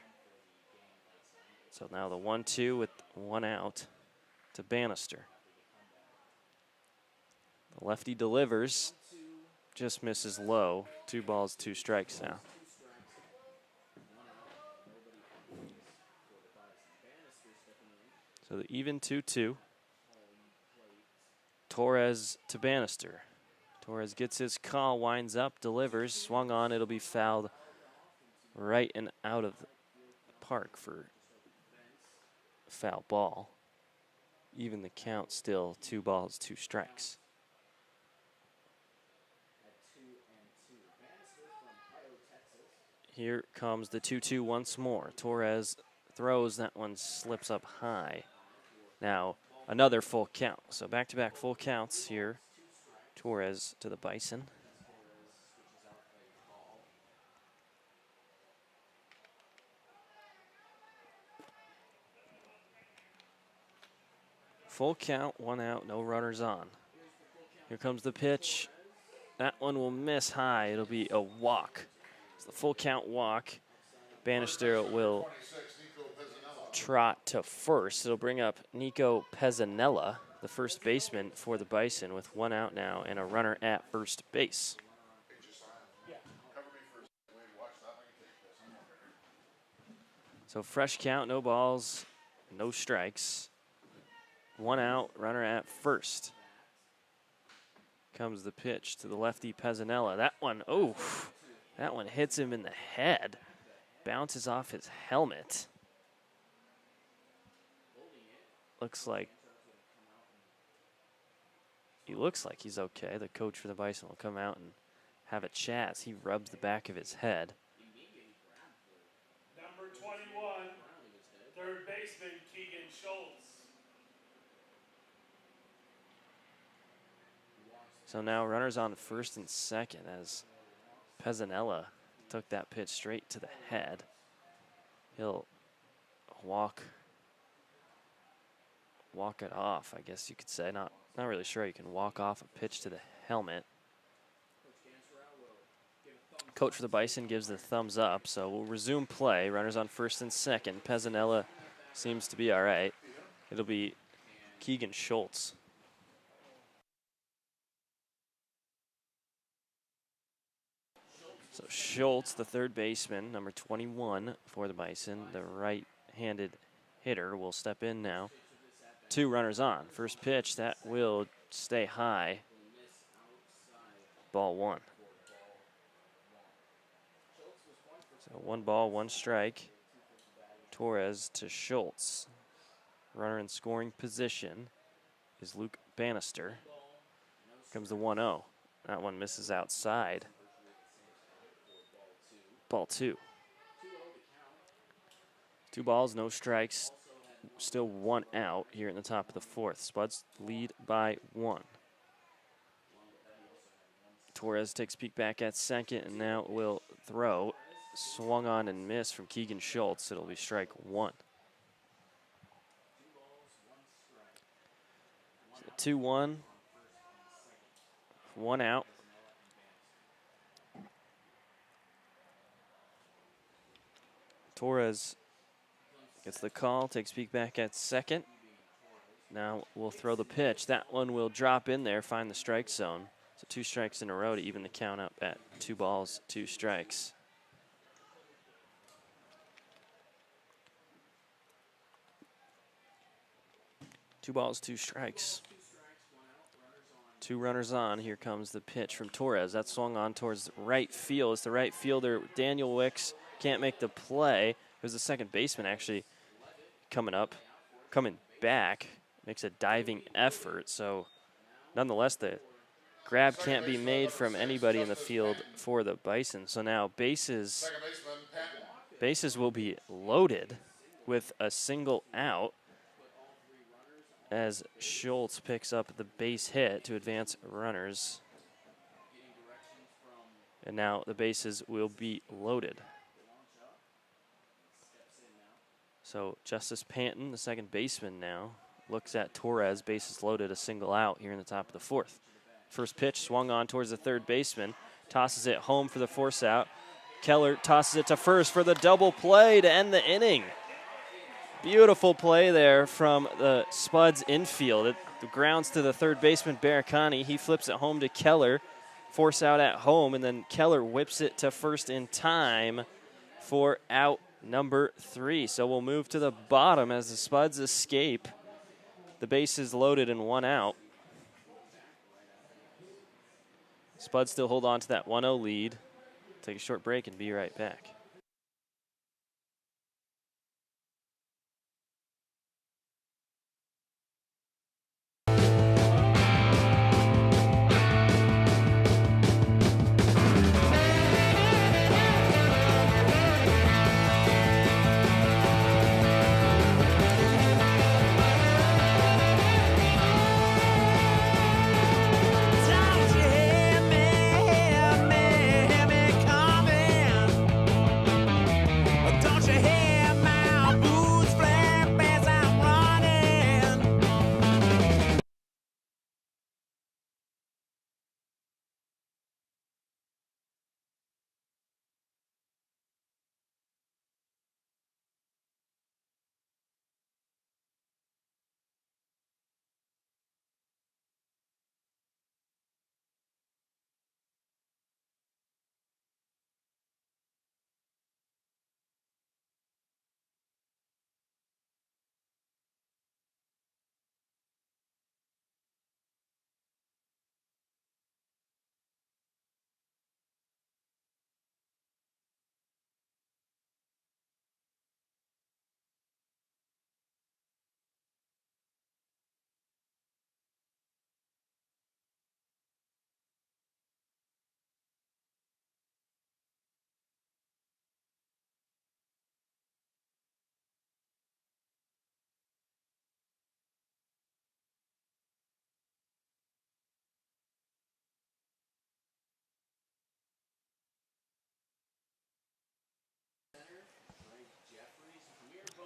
So now the 1-2 with 1 out to Bannister. The lefty delivers, just misses low. 2 balls, 2 strikes now. So the even 2-2. Torres to Bannister. Torres gets his call, winds up, delivers, swung on. It'll be fouled right and out of the park for foul ball. Even the count still 2 balls, 2 strikes. Here comes the 2-2 once more. Torres throws, that one slips up high. Now another full count. So back-to-back full counts here. Torres to the Bison. Full count, 1 out, no runners on. Here comes the pitch. That one will miss high. It'll be a walk. It's the full count walk. Bannister will trot to first. It'll bring up Nico Pezzanella, the first baseman for the Bison, with 1 out now and a runner at first base. So fresh count, no balls, no strikes. 1 out, runner at first. Comes the pitch to the lefty Pezzanella. That one hits him in the head. Bounces off his helmet. Looks like he's okay. The coach for the Bison will come out and have a chat as he rubs the back of his head.
Number 21, third baseman Keegan Schultz.
So now runners on first and second as Pezzanella took that pitch straight to the head. He'll walk it off, I guess you could say. Not really sure you can walk off a pitch to the helmet. Coach for the Bison gives the thumbs up, so we'll resume play. Runners on first and second. Pezzanella seems to be all right. It'll be Keegan Schultz. So Schultz, the third baseman, number 21 for the Bison, the right-handed hitter, will step in now. 2 runners on. First pitch, that will stay high. Ball 1. So 1 ball, 1 strike. Torres to Schultz. Runner in scoring position is Luke Bannister. Comes the 1-0. That one misses outside. Ball 2. 2 balls, no strikes. Still 1 out here in the top of the 4th. Spuds lead by 1. Torres takes a peek back at second and now will throw. Swung on and missed from Keegan Schultz. It'll be strike 1. So 2-1. 1 out. Torres gets the call, takes a peek back at second. Now we'll throw the pitch. That one will drop in there, find the strike zone. So 2 strikes in a row to even the count up at 2 balls, 2 strikes. Two balls, 2 strikes. 2 runners on. Here comes the pitch from Torres. That swung on towards right field. It's the right fielder, Daniel Wicks, can't make the play. It was the second baseman actually coming back. Makes a diving effort. So nonetheless, the grab can't be made from anybody in the field for the Bison. So now bases will be loaded with a single out as Schultz picks up the base hit to advance runners. And now the bases will be loaded. So Justice Panton, the second baseman now, looks at Torres, bases loaded, a single out here in the top of the 4th. First pitch swung on towards the third baseman, tosses it home for the force out. Keller tosses it to first for the double play to end the inning. Beautiful play there from the Spuds infield. It grounds to the third baseman, Baracani. He flips it home to Keller. Force out at home, and then Keller whips it to first in time for out number 3. So we'll move to the bottom as the Spuds escape. The bases loaded and 1 out. Spuds still hold on to that 1-0 lead. Take a short break and be right back.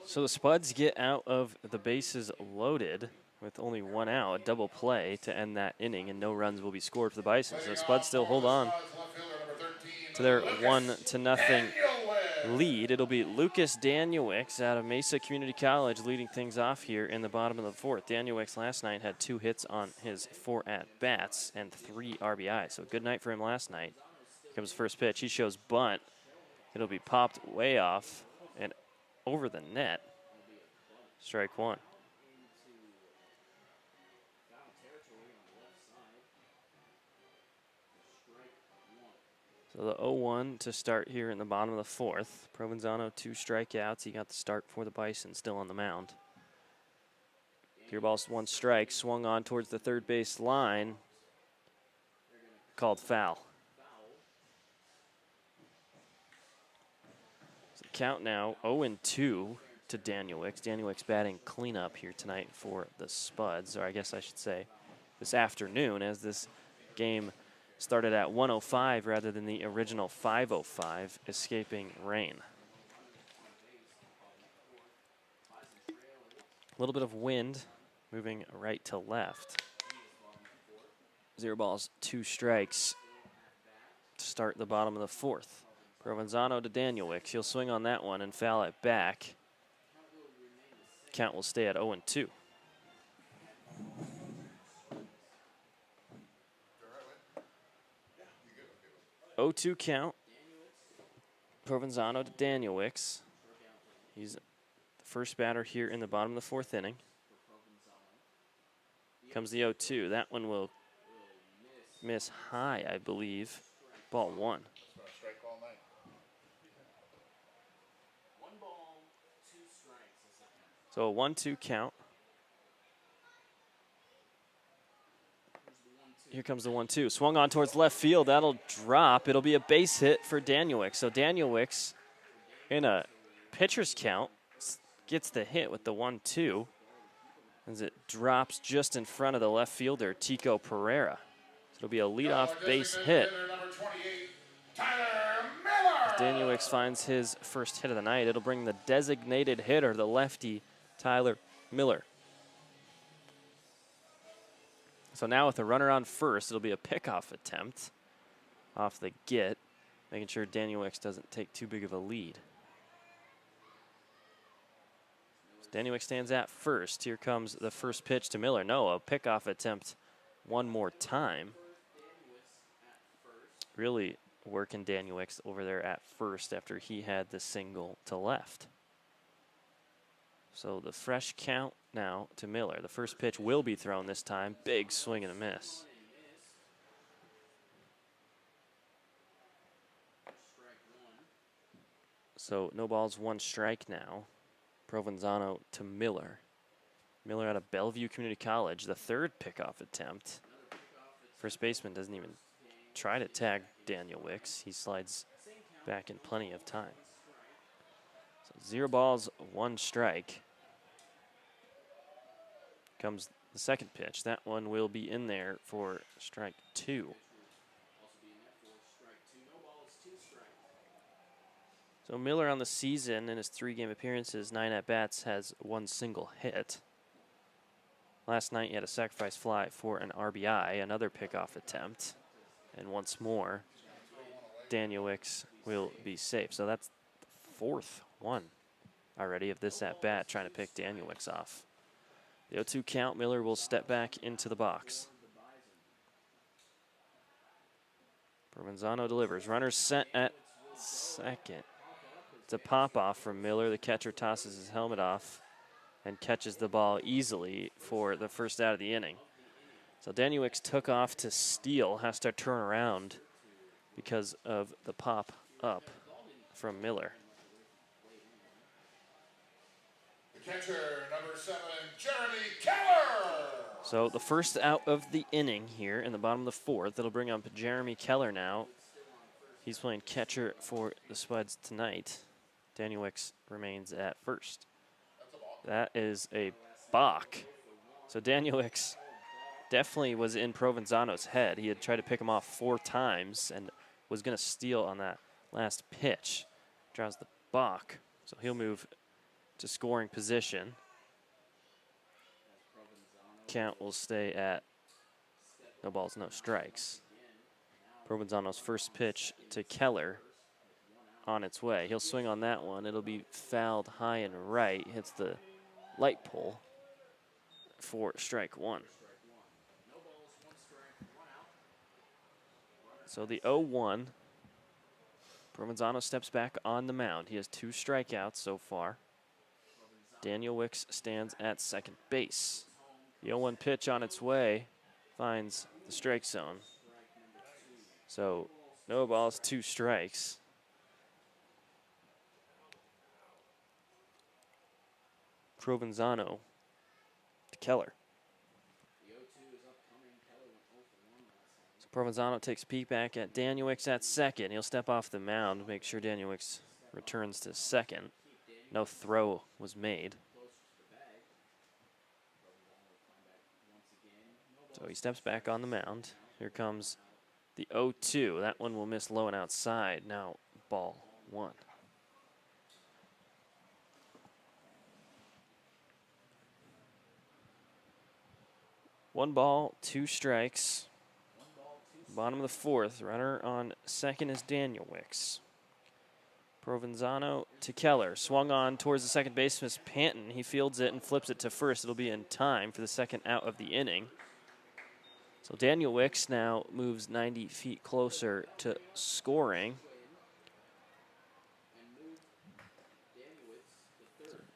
So the Spuds get out of the bases loaded with only 1 out, a double play to end that inning, and no runs will be scored for the Bison. So the Spuds still hold on to their 1-0 lead. It'll be Lucas Danielwicks out of Mesa Community College leading things off here in the bottom of the 4th. Danielwicks last night had 2 hits on his 4 at-bats and 3 RBIs. So good night for him last night. Here comes the first pitch. He shows bunt. It'll be popped way off and over the net. Strike 1. So the 0-1 to start here in the bottom of the 4th. Provenzano 2 strikeouts. He got the start for the Bison, still on the mound. Pure ball's 1 strike, swung on towards the third base line. Called foul. So count now 0-2 to Danielwicks. Danielwicks batting cleanup here tonight for the Spuds, or I guess I should say this afternoon, as this game started at 1:05 rather than the original 5:05, escaping rain. A little bit of wind moving right to left. 0 balls, 2 strikes to start the bottom of the 4th. Provenzano to Danielwicks. He'll swing on that one and foul it back. Count will stay at 0-2. 0-2 count. Provenzano to Danielwicks. He's the first batter here in the bottom of the 4th inning. Comes the 0-2. That one will miss high, I believe. Ball 1.
It's been a strike all night.
So a 1-2 count. Here comes the 1-2. Swung on towards left field. That'll drop. It'll be a base hit for Danielewicz. So Danielewicz, in a pitcher's count, gets the hit with the 1-2 as it drops just in front of the left fielder, Tico Pereira. So it'll be a leadoff base hit.
Number 28, Tyler Miller.
Danielewicz finds his first hit of the night. It'll bring the designated hitter, the lefty, Tyler Miller. So now with a runner on first, it'll be a pickoff attempt off the get, making sure Danielewicz doesn't take too big of a lead. So Danielewicz stands at first. Here comes the first pitch to Miller. No, a pickoff attempt one more time. Really working Danielewicz over there at first after he had the single to left. So the fresh count now to Miller. The first pitch will be thrown this time. Big swing and a miss. So no balls, 1 strike now. Provenzano to Miller. Miller out of Bellevue Community College, the third pickoff attempt. First baseman doesn't even try to tag Danielewicz. He slides back in plenty of time. So 0 balls, 1 strike. Comes the second pitch. That one will be in there for strike 2. So Miller on the season in his 3-game appearances, 9 at-bats, has 1 single hit. Last night he had a sacrifice fly for an RBI, another pickoff attempt. And once more, Danielewicz will be safe. So that's the 4th one already of this at-bat, trying to pick Danielewicz off. The 0-2 count, Miller will step back into the box. Provenzano delivers. Runners set at second. It's a pop-off from Miller. The catcher tosses his helmet off and catches the ball easily for the first out of the inning. So Danielewicz took off to steal, has to turn around because of the pop-up from Miller.
Catcher number 7, Jeremy Keller.
So the first out of the inning here in the bottom of the 4th. It'll bring up Jeremy Keller now. He's playing catcher for the Spuds tonight. Danielewicz remains at first. That is a balk. So Danielewicz definitely was in Provenzano's head. He had tried to pick him off 4 times and was going to steal on that last pitch. Draws the balk. So he'll move to scoring position. Count will stay at no balls, no strikes. Provenzano's first pitch to Keller on its way. He'll swing on that one. It'll be fouled high and right. Hits the light pole for strike 1. So the 0-1. Provenzano steps back on the mound. He has 2 strikeouts so far. Danielewicz stands at second base. The 0-1 pitch on its way finds the strike zone. So no balls, 2 strikes. Provenzano to Keller. So Provenzano takes a peek back at Danielewicz at second. He'll step off the mound, make sure Danielewicz returns to second. No throw was made. So he steps back on the mound. Here comes the 0-2. That one will miss low and outside. Now ball 1. One ball, 2 strikes. Bottom of the 4th. Runner on second is Danielewicz. Provenzano to Keller. Swung on towards the second baseman, Panton. He fields it and flips it to first. It'll be in time for the second out of the inning. So Danielewicz now moves 90 feet closer to scoring.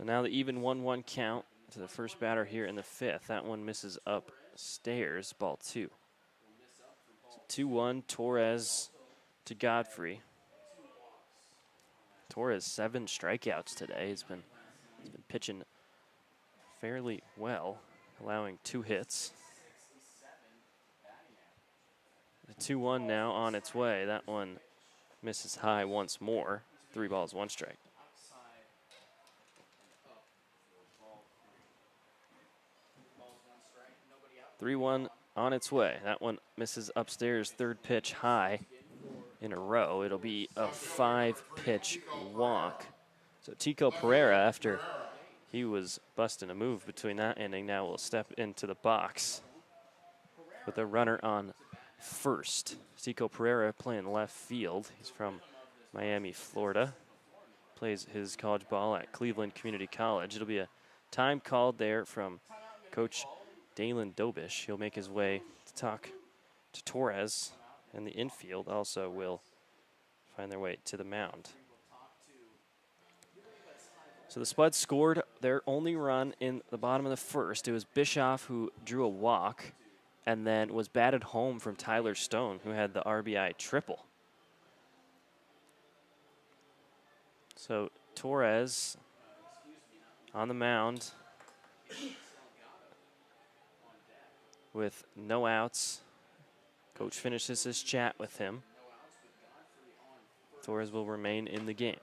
So now the even 1-1 count to the first batter here in the fifth. That one misses upstairs, ball 2. So 2-1, Torres to Godfrey. Torres 7 strikeouts today. He's been pitching fairly well, allowing 2 hits. The 2-1 now on its way. That one misses high once more. 3 balls, 1 strike. 3-1 on its way. That one misses upstairs, third pitch high in a row. It'll be a 5-pitch walk. So Tico Pereira, after he was busting a move between that inning, now will step into the box with a runner on first. Tico Pereira playing left field. He's from Miami, Florida. Plays his college ball at Cleveland Community College. It'll be a time called there from Coach Dalen Dobish. He'll make his way to talk to Torres, and the infield also will find their way to the mound. So the Spuds scored their only run in the bottom of the first. It was Bischoff who drew a walk and then was batted home from Tyler Stone, who had the RBI triple. So Torres on the mound with no outs. Coach finishes his chat with him. Torres will remain in the game.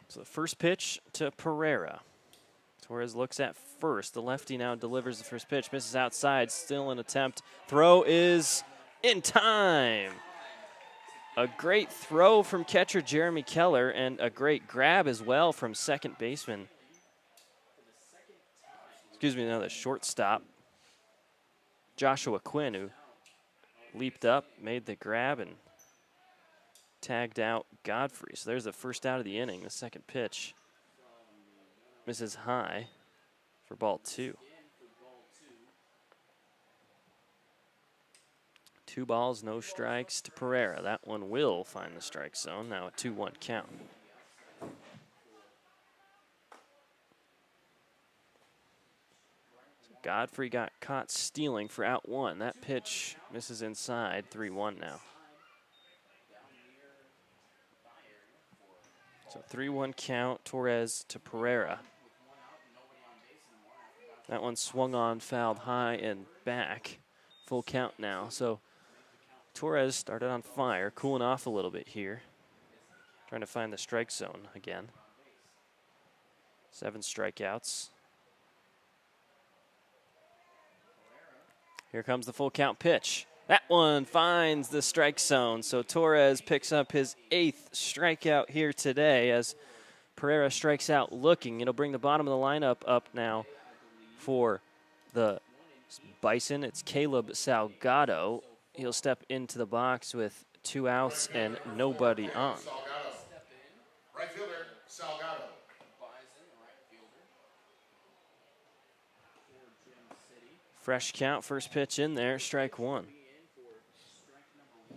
So the first pitch to Pereira. Torres looks at first. The lefty now delivers the first pitch. Misses outside. Still an attempt. Throw is in time. A great throw from catcher Jeremy Keller and a great grab as well from second baseman. Now the shortstop, Joshua Quinn, who leaped up, made the grab, and tagged out Godfrey. So there's the first out of the inning. The second pitch misses high for ball 2. 2 balls, no strikes to Pereira. That one will find the strike zone. Now a 2-1 count. Godfrey got caught stealing for out 1. That pitch misses inside. 3-1 now. So 3-1 count, Torres to Pereira. That one swung on, fouled high and back. Full count now. So Torres started on fire, cooling off a little bit here. Trying to find the strike zone again. 7 strikeouts. Here comes the full count pitch. That one finds the strike zone. So Torres picks up his 8th strikeout here today as Pereira strikes out looking. It'll bring the bottom of the lineup up now for the Bison. It's Caleb Salgado. He'll step into the box with 2 outs and nobody on.
Salgado. Right fielder, Salgado.
Fresh count, first pitch in there, strike 1. So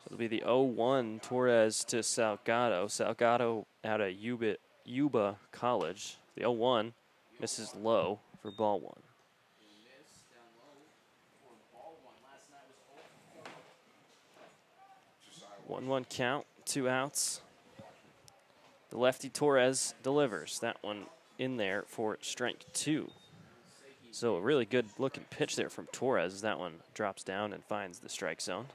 it'll be the 0-1 Torres to Salgado. Salgado out of Yuba College. The 0-1 misses low for ball 1. 1-1 count, 2 outs. The lefty Torres delivers. That one in there for strike 2. So a really good looking pitch there from Torres. That one drops down and finds the strike zone.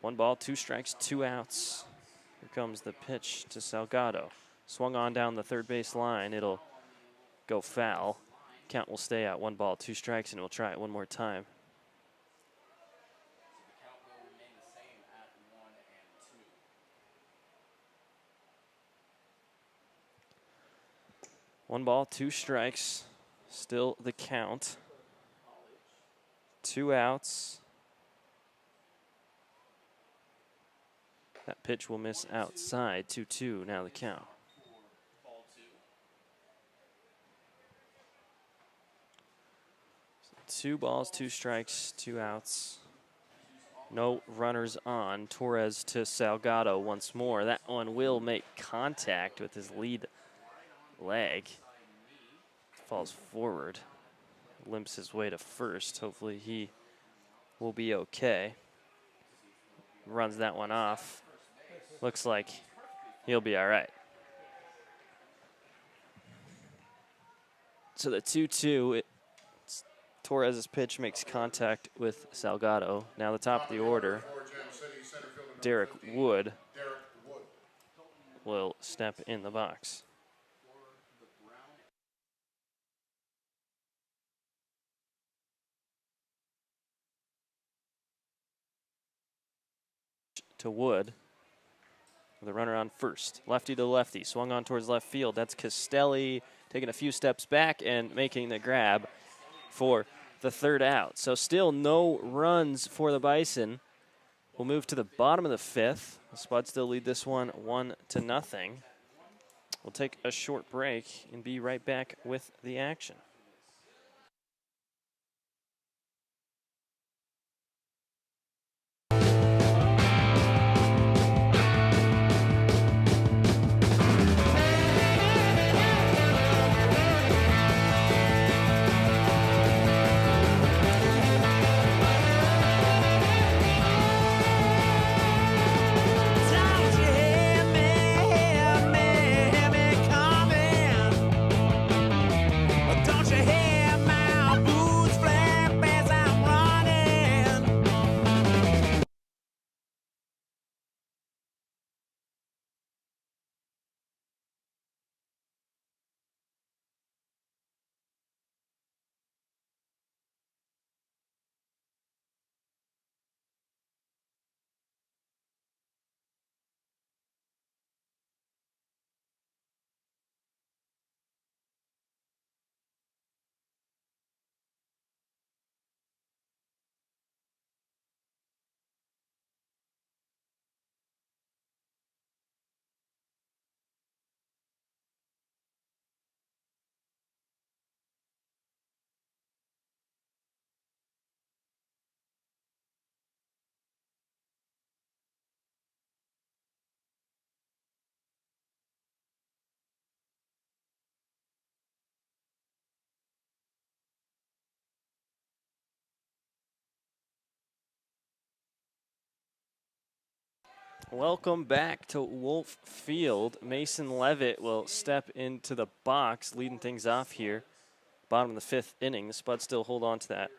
1 ball, 2 strikes, 2 outs. Here comes the pitch to Salgado. Swung on down the third base line. It'll go foul. Count will stay at 1 ball, 2 strikes, and we'll try it one more time. One ball, 2 strikes, still the count. 2 outs. That pitch will miss outside. 2-2 now the count. 2 balls, 2 strikes, 2 outs. No runners on. Torres to Salgado once more. That one will make contact with his lead leg. Falls forward. Limps his way to first. Hopefully he will be okay. Runs that one off. Looks like he'll be all right. So the 2-2, Torres' pitch makes contact with Salgado. Now the top of the order, Derek Wood will step in the box. To Wood, with a runner on first. Lefty to lefty, swung on towards left field. That's Castelli taking a few steps back and making the grab for the 3rd out. So still no runs for the Bison. We'll move to the bottom of the 5th. The Spuds still lead this one 1-0. We'll take a short break and be right back with the action. Welcome back to Wolf Field. Mason Levitt will step into the box, leading things off here. Bottom of the 5th inning. The Spuds still hold on to that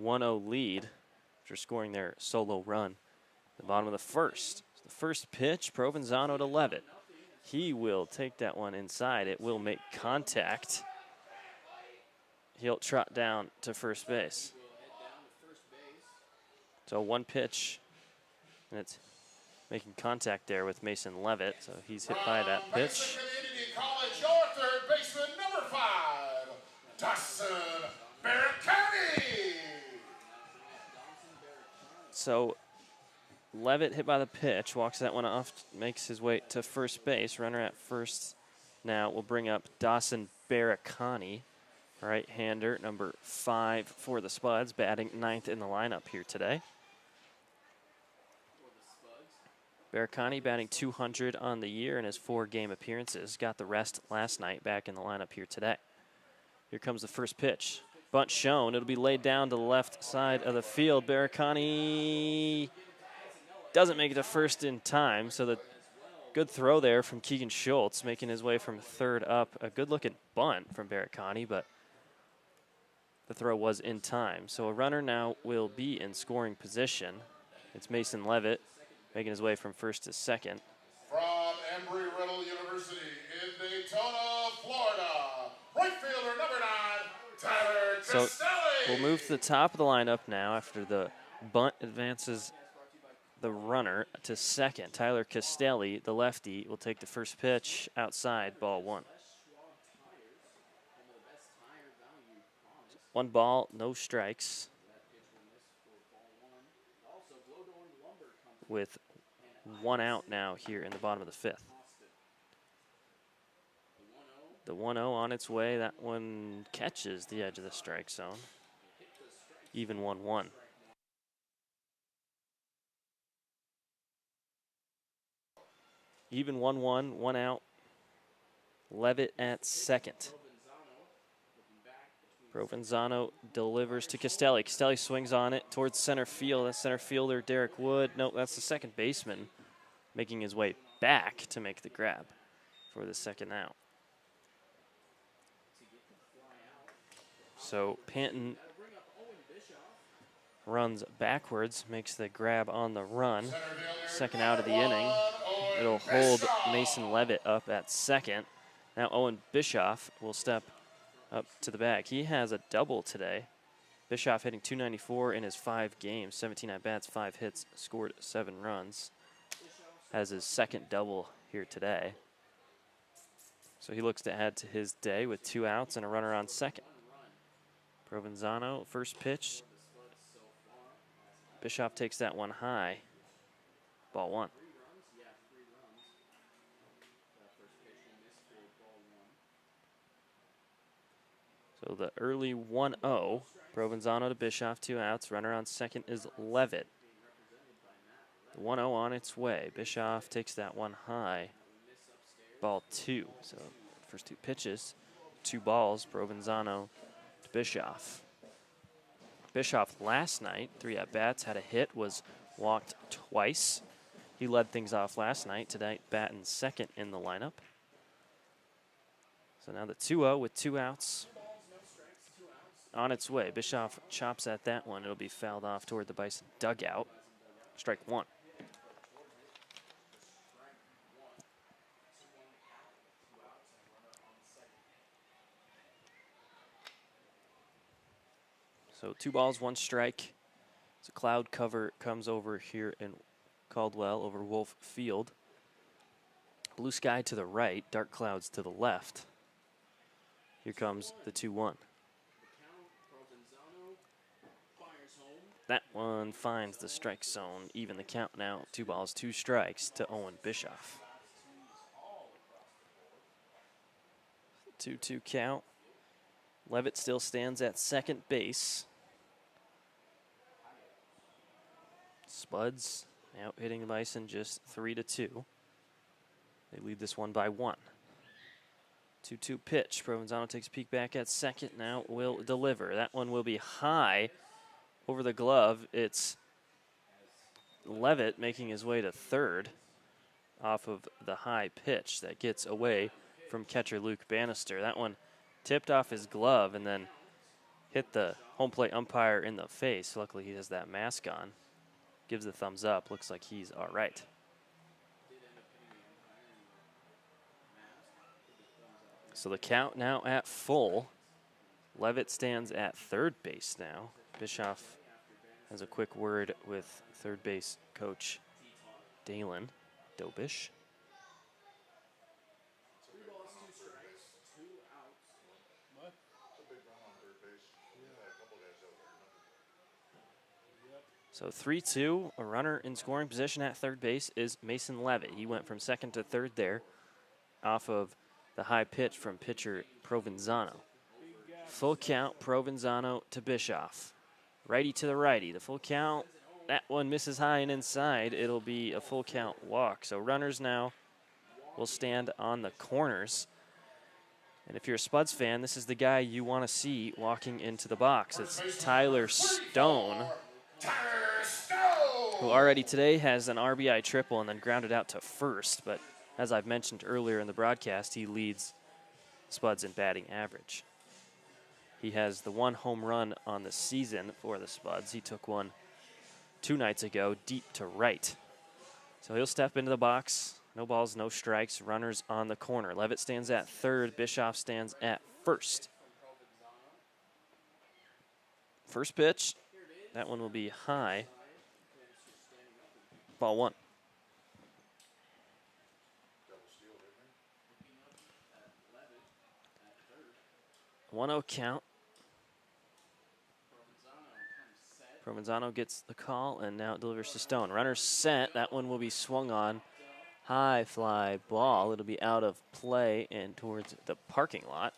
1-0 lead after scoring their solo run. The bottom of the 1st. The first pitch, Provenzano to Levitt. He will take that one inside. It will make contact. He'll trot down to first base. So 1 pitch, and it's making contact there with Mason Levitt, so he's hit by that pitch.
College, your 3rd baseman, number 5, Dawson Barricani.
So Levitt hit by the pitch, walks that one off, makes his way to first base. Runner at first now will bring up Dawson Barricani, right-hander, number 5 for the Spuds, batting 9th in the lineup here today. Barricani batting .200 on the year in his 4-game appearances. Got the rest last night, back in the lineup here today. Here comes the first pitch. Bunt shown. It'll be laid down to the left side of the field. Barricani doesn't make it to first in time, so the good throw there from Keegan Schultz, making his way from 3rd up. A good-looking bunt from Barricani, but the throw was in time. So a runner now will be in scoring position. It's Mason Levitt, making his way from first to second.
From Embry-Riddle University in Daytona, Florida, right fielder number 9, Tyler Castelli.
So we'll move to the top of the lineup now after the bunt advances the runner to second. Tyler Castelli, the lefty, will take the first pitch outside, ball 1. 1 ball, no strikes. With 1 out now here in the bottom of the 5th. The 1-0 on its way. That one catches the edge of the strike zone. Even 1-1. Even 1-1, 1 out. Levitt at second. Provenzano delivers to Castelli. Castelli swings on it towards center field. That's center fielder Derek Wood. Nope, that's the second baseman making his way back to make the grab for the second out. So Panton runs backwards, makes the grab on the run. Second out of the inning. It'll hold Mason Levitt up at second. Now Owen Bischoff will step up to the bag. He has a double today. Bischoff hitting .294 in his 5 games, 17 at-bats, 5 hits, scored 7 runs. Has his second double here today. So he looks to add to his day with 2 outs and a runner on second. Provenzano, first pitch. Bischoff takes that one high. Ball 1. So the early 1-0. Provenzano to Bischoff, 2 outs. Runner on second is Levitt. The 1-0 on its way. Bischoff takes that one high. Ball 2. So first 2 pitches, 2 balls. Provenzano to Bischoff. Bischoff last night, 3 at-bats, had a hit, was walked twice. He led things off last night. Tonight, batting second in the lineup. So now the 2-0 with 2 outs. On its way. Bischoff chops at that one. It'll be fouled off toward the Bison dugout. Strike 1. So 2 balls, 1 strike. So cloud cover comes over here in Caldwell over Wolf Field. Blue sky to the right, dark clouds to the left. Here comes the 2-1. That one finds the strike zone. Even the count now. 2 balls, 2 strikes to Owen Bischoff. 2-2 count. Levitt still stands at second base. Spuds out hitting the Bison just 3-2. They lead this one by 1. 2-2 pitch. Provenzano takes a peek back at second. Now will deliver. That one will be high over the glove. It's Levitt making his way to third off of the high pitch that gets away from catcher Luke Bannister. That one tipped off his glove and then hit the home plate umpire in the face. Luckily he has that mask on. Gives the thumbs up. Looks like he's all right. So the count now at full. Levitt stands at third base now. Bischoff has a quick word with third base coach Dalen Dobish. So 3-2, a runner in scoring position at third base is Mason Levitt. He went from second to third there off of the high pitch from pitcher Provenzano. Full count, Provenzano to Bischoff. Righty to the righty. The full count, that one misses high and inside. It'll be a full count walk. So runners now will stand on the corners. And if you're a Spuds fan, this is the guy you want to see walking into the box. It's Tyler Stone, who already today has an RBI triple and then grounded out to first. But as I've mentioned earlier in the broadcast, he leads Spuds in batting average. He has the 1 home run on the season for the Spuds. He took one 2 nights ago, deep to right. So he'll step into the box. No balls, no strikes. Runners on the corner. Levitt stands at third. Bischoff stands at first. First pitch. That one will be high. Ball 1. 1-0 count. Provenzano gets the call and now it delivers to Stone. Runner set. That one will be swung on. High fly ball. It'll be out of play and towards the parking lot.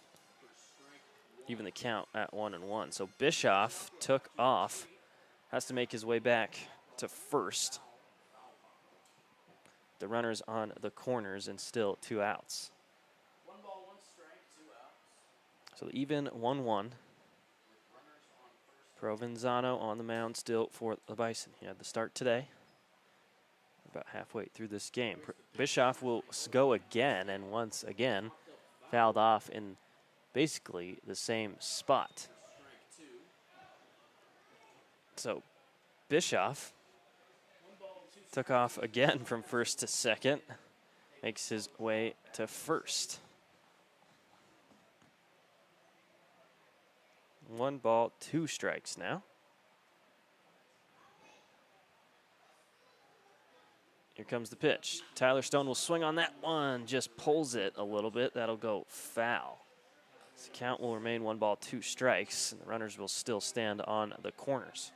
even the count at 1-1. So Bischoff took off, has to make his way back to first. The runners on the corners and still 2 outs.
1 ball, 1 strike, 2 outs.
So even 1-1. Provenzano on the mound still for the Bison. He had the start today. About halfway through this game. Bischoff will go again, and once again fouled off in basically the same spot. So Bischoff took off again from first to second, makes his way to first. 1 ball, 2 strikes now. Here comes the pitch. Tyler Stone will swing on that one, just pulls it a little bit. That'll go foul. The count will remain 1 ball, 2 strikes, and the runners will still stand on the corners.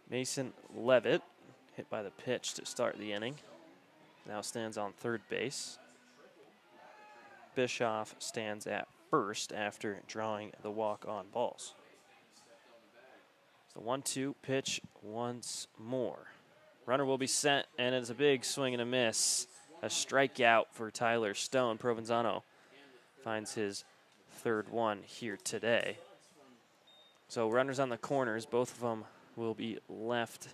Mason Levitt, hit by the pitch to start the inning, now stands on third base. Bischoff stands at first after drawing the walk-on balls. The 1-2 pitch once more. Runner will be set, and it's a big swing and a miss. A strikeout for Tyler Stone. Provenzano finds his 3rd one here today. So runners on the corners, both of them will be left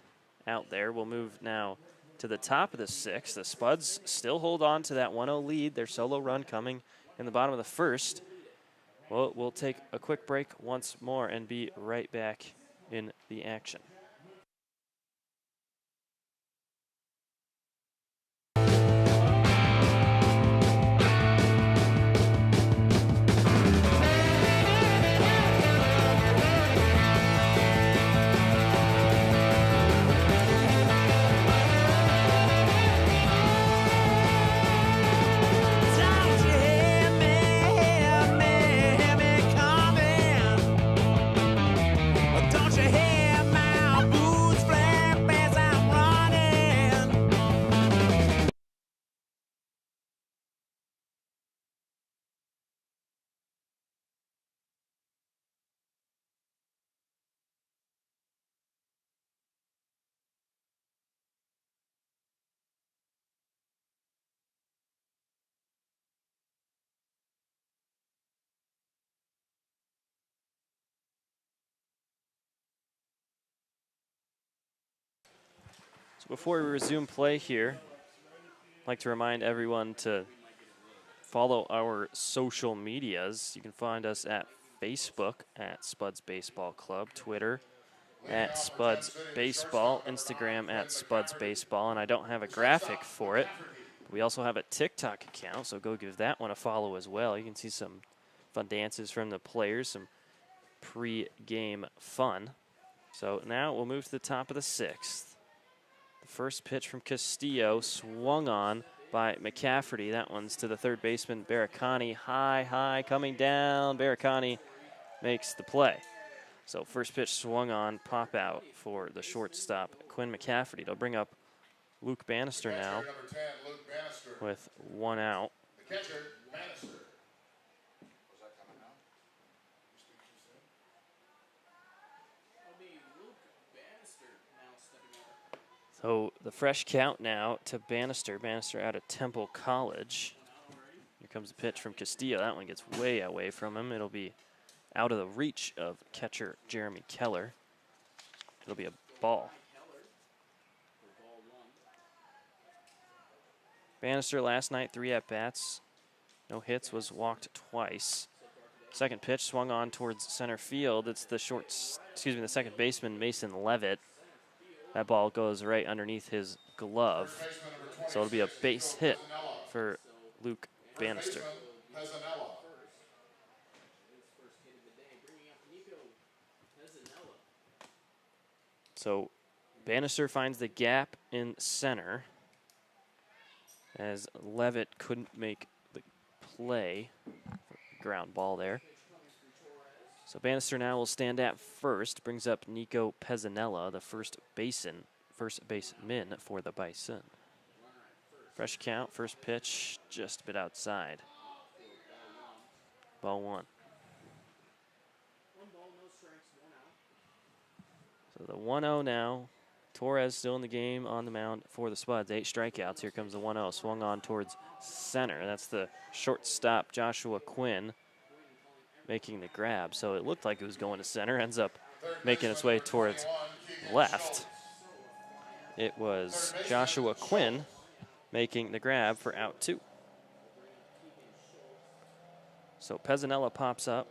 out there. We'll move now to the top of the 6th. The Spuds still hold on to that 1-0 lead. Their solo run coming in the bottom of the 1st. Well, we'll take a quick break once more and be right back in the action. So before we resume play here, I'd like to remind everyone to follow our social medias. You can find us at Facebook at Spuds Baseball Club, Twitter at Spuds Baseball, Instagram at Spuds Baseball, and I don't have a graphic for it. We also have a TikTok account, so go give that one a follow as well. You can see some fun dances from the players, some pre-game fun. So now we'll move to the top of the 6th. The first pitch from Castillo, swung on by McCafferty. That one's to the 3rd baseman, Barricani. High, coming down. Barricani makes the play. So first pitch swung on, pop out for the shortstop, Quinn McCafferty. They'll bring up Luke Bannister now
Number 10, Luke Bannister.
with 1 out.
The catcher, Bannister. Was that coming out?
It'll be Luke Bannister now stepping up.
So the fresh count now to Bannister. Bannister out of Temple College. Here comes the pitch from Castillo. That one gets way away from him. It'll be out of the reach of catcher Jeremy Keller. It'll be a ball. Bannister last night, 3 at-bats. No hits, was walked twice. Second pitch swung on towards center field. It's the the second baseman, Mason Levitt. That ball goes right underneath his glove. So it'll be a base hit for Luke Bannister. So Bannister finds the gap in center as Levitt couldn't make the play. Ground ball there. So Bannister now will stand at first, brings up Nico Pezzanella, the first baseman for the Bison. Fresh count, first pitch, just a bit outside. Ball 1. So the 1-0 now. Torres still in the game on the mound for the Spuds. 8 strikeouts. Here comes the 1-0. Swung on towards center. That's the shortstop, Joshua Quinn, making the grab. So it looked like it was going to center. Ends up making its way towards left. It was Joshua Quinn making the grab for out 2. So Pezzanella pops up.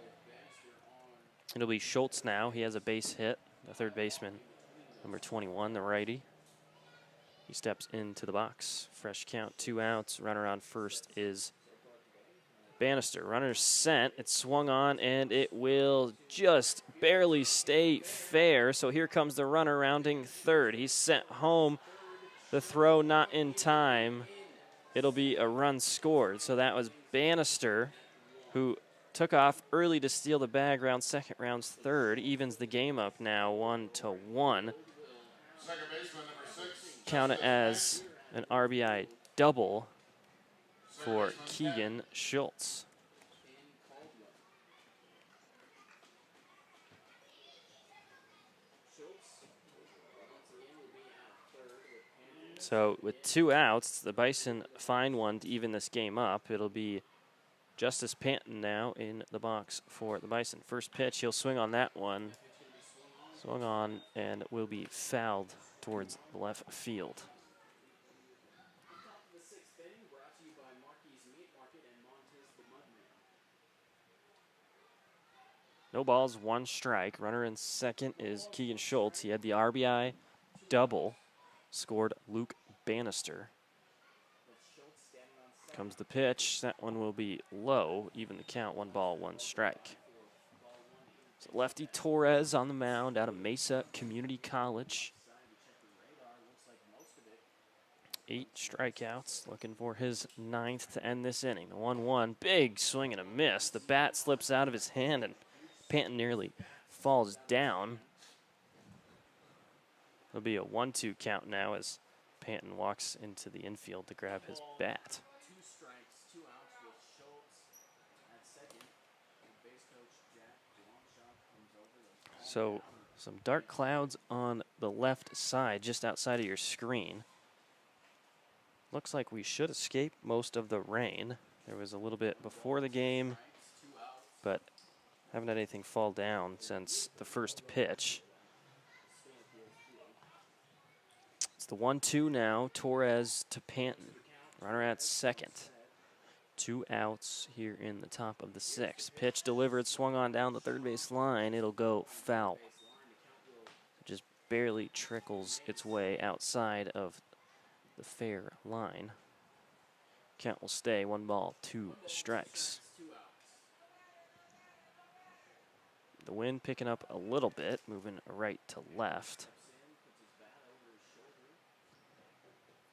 It'll be Schultz now. He has a base hit, the third baseman, number 21, the righty. He steps into the box. Fresh count, 2 outs. Runner on first is Bannister. Runner sent. It's swung on, and it will just barely stay fair. So here comes the runner rounding third. He's sent home. The throw not in time. It'll be a run scored. So that was Bannister, who took off early to steal the bag. Round second, rounds third. Evens the game up now, 1-1.
Second baseman, number 6.
Count it as an RBI double for Keegan Schultz. So with 2 outs, the Bison find one to even this game up. It'll be Justice Panton now in the box for the Bison. First pitch, he'll swing on that one. Swung on and will be fouled towards the left field. No balls, 1 strike. Runner in second is Keegan Schultz. He had the RBI double. Scored Luke Bannister. Comes the pitch. That one will be low. Even the count, 1 ball, 1 strike. So lefty Torres on the mound out of Mesa Community College. 8 strikeouts. Looking for his 9th to end this inning. The 1-1. Big swing and a miss. The bat slips out of his hand and Panton nearly falls down. It'll be a 1-2 count now as Panton walks into the infield to grab his bat. So some dark clouds on the left side, just outside of your screen. Looks like we should escape most of the rain. There was a little bit before the game, but haven't had anything fall down since the first pitch. It's the 1-2 now, Torres to Panton. Runner at second. 2 outs here in the top of the 6th. Pitch delivered, swung on down the third base line. It'll go foul. It just barely trickles its way outside of the fair line. Count will stay, 1 ball, 2 strikes. The wind picking up a little bit, moving right to left.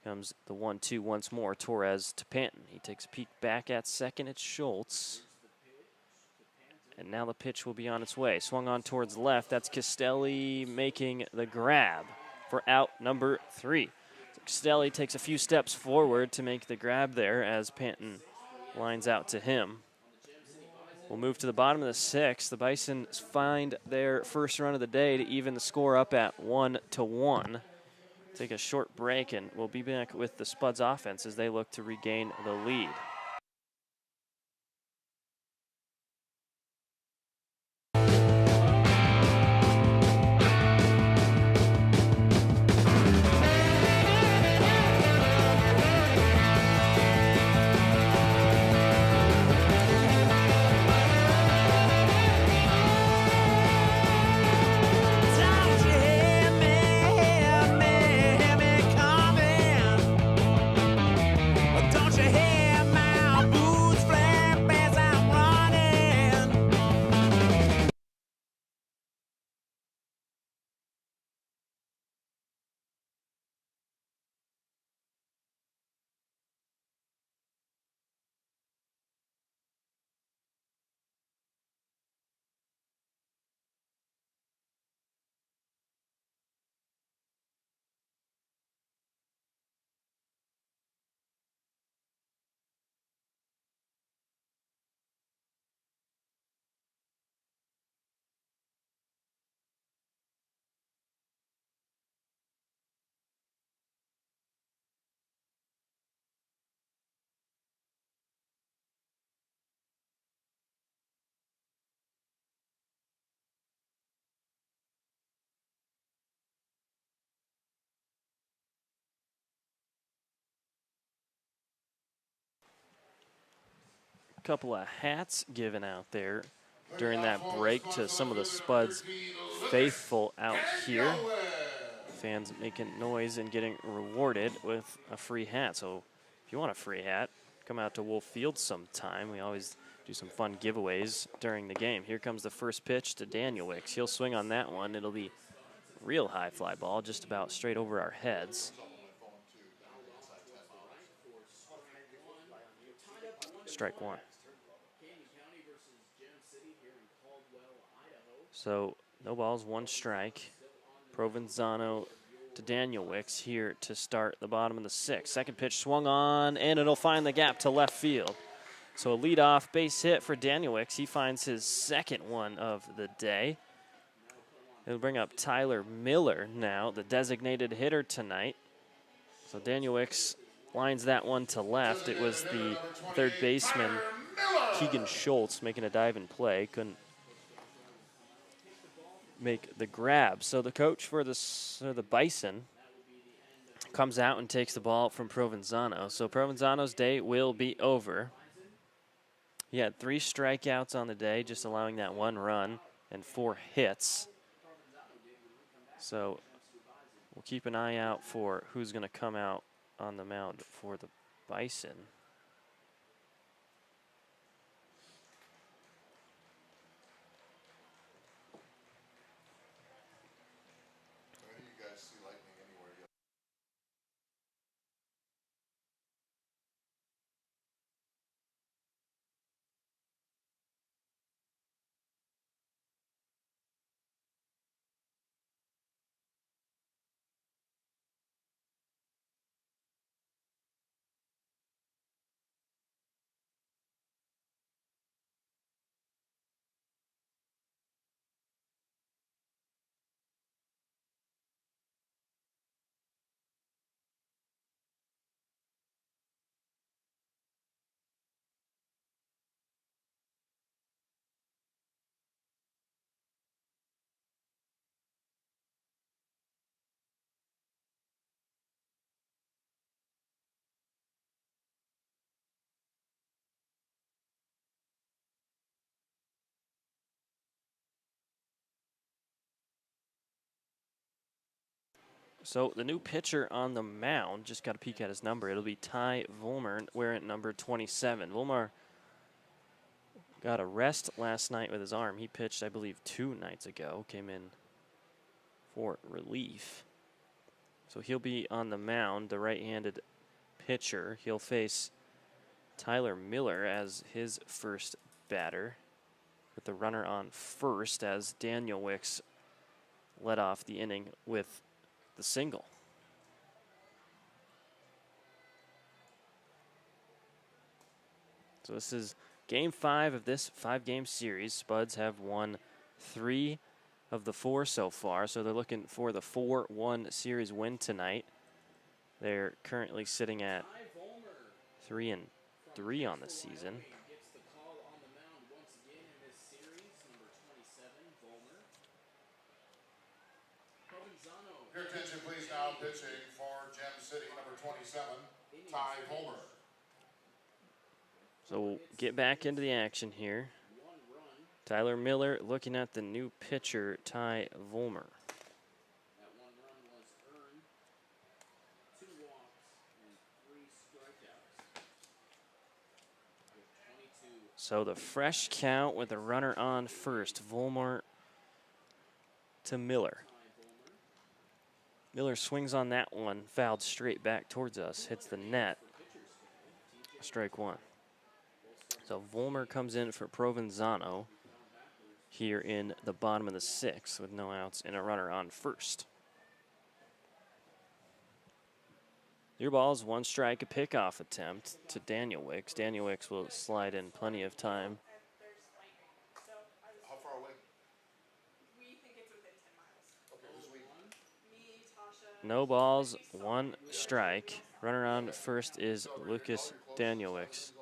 Comes the 1-2 once more. Torres to Panton. He takes a peek back at second. It's Schultz. And now the pitch will be on its way. Swung on towards left. That's Castelli making the grab for out number 3. So Castelli takes a few steps forward to make the grab there as Panton lines out to him. We'll move to the bottom of the 6th. The Bison find their first run of the day to even the score up at 1-1. Take a short break, and we'll be back with the Spuds offense as they look to regain the lead.
Don't you hear my
couple of hats given out there during that break to some of the Spuds faithful out here. Fans making noise and getting rewarded with a free hat. So if you want a free hat, come out to Wolf Field sometime. We always do some fun giveaways during the game. Here comes the first pitch to Daniel Wicks. He'll swing on that one. It'll be real high fly ball, just about straight over our heads. Strike one. So no balls, one strike. Provenzano to Daniel Wicks here to start the bottom of the sixth. Second pitch swung on, and it'll find the gap to left field. So a leadoff base hit for Daniel Wicks. He finds his second one of the day. It'll bring up Tyler Miller now, the designated hitter tonight. So Daniel Wicks lines that one to left. It was the third baseman, Keegan Schultz, making a dive and play. Couldn't make the grab. So the coach for the Bison comes out and takes the ball from Provenzano. So Provenzano's day will be over. He had 3 strikeouts on the day, just allowing that 1 run and 4 hits. So we'll keep an eye out for who's going to come out on the mound for the Bison. So the new pitcher on the mound, just got a peek at his number. It'll be Ty Volmer wearing number 27. Volmer got a rest last night with his arm. He pitched, I believe, 2 nights ago. Came in for relief. So he'll be on the mound, the right-handed pitcher. He'll face Tyler Miller as his first batter, with the runner on first as Daniel Wicks led off the inning with the single. So this is game 5 of this 5-game series. Spuds have won 3 of the 4 so far, so they're looking for the 4-1 series win tonight. They're currently sitting at 3-3 on the season.
Your attention, please, now pitching for Gem City, number 27, Ty Volmer.
So we'll get back into the action here. Tyler Miller looking at the new pitcher, Ty Volmer.
That 1 run was earned, 2 walks, and 3 strikeouts. With 22.
So the fresh count with a runner on first. Volmer to Miller. Miller swings on that one, fouled straight back towards us, hits the net. Strike 1. So Volmer comes in for Provenzano here in the bottom of the 6th with no outs and a runner on first. Your ball is 1 strike, a pickoff attempt to Daniel Wicks. Daniel Wicks will slide in plenty of time.
How far away?
We think it's within 10 miles.
Okay, this week.
Me, Tasha.
No balls, 1 strike. Runner on first is Lucas Daniel Wicks.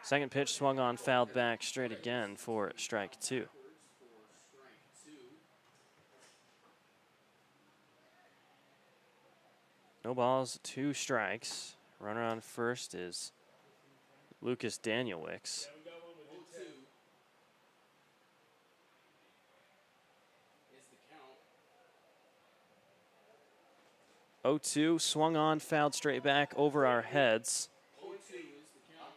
Second pitch swung on, fouled back straight again for strike 2. No balls, 2 strikes. Runner on first is Lucas Daniel Wicks. 0-2, swung on, fouled straight back over our heads.
0-2 is the count.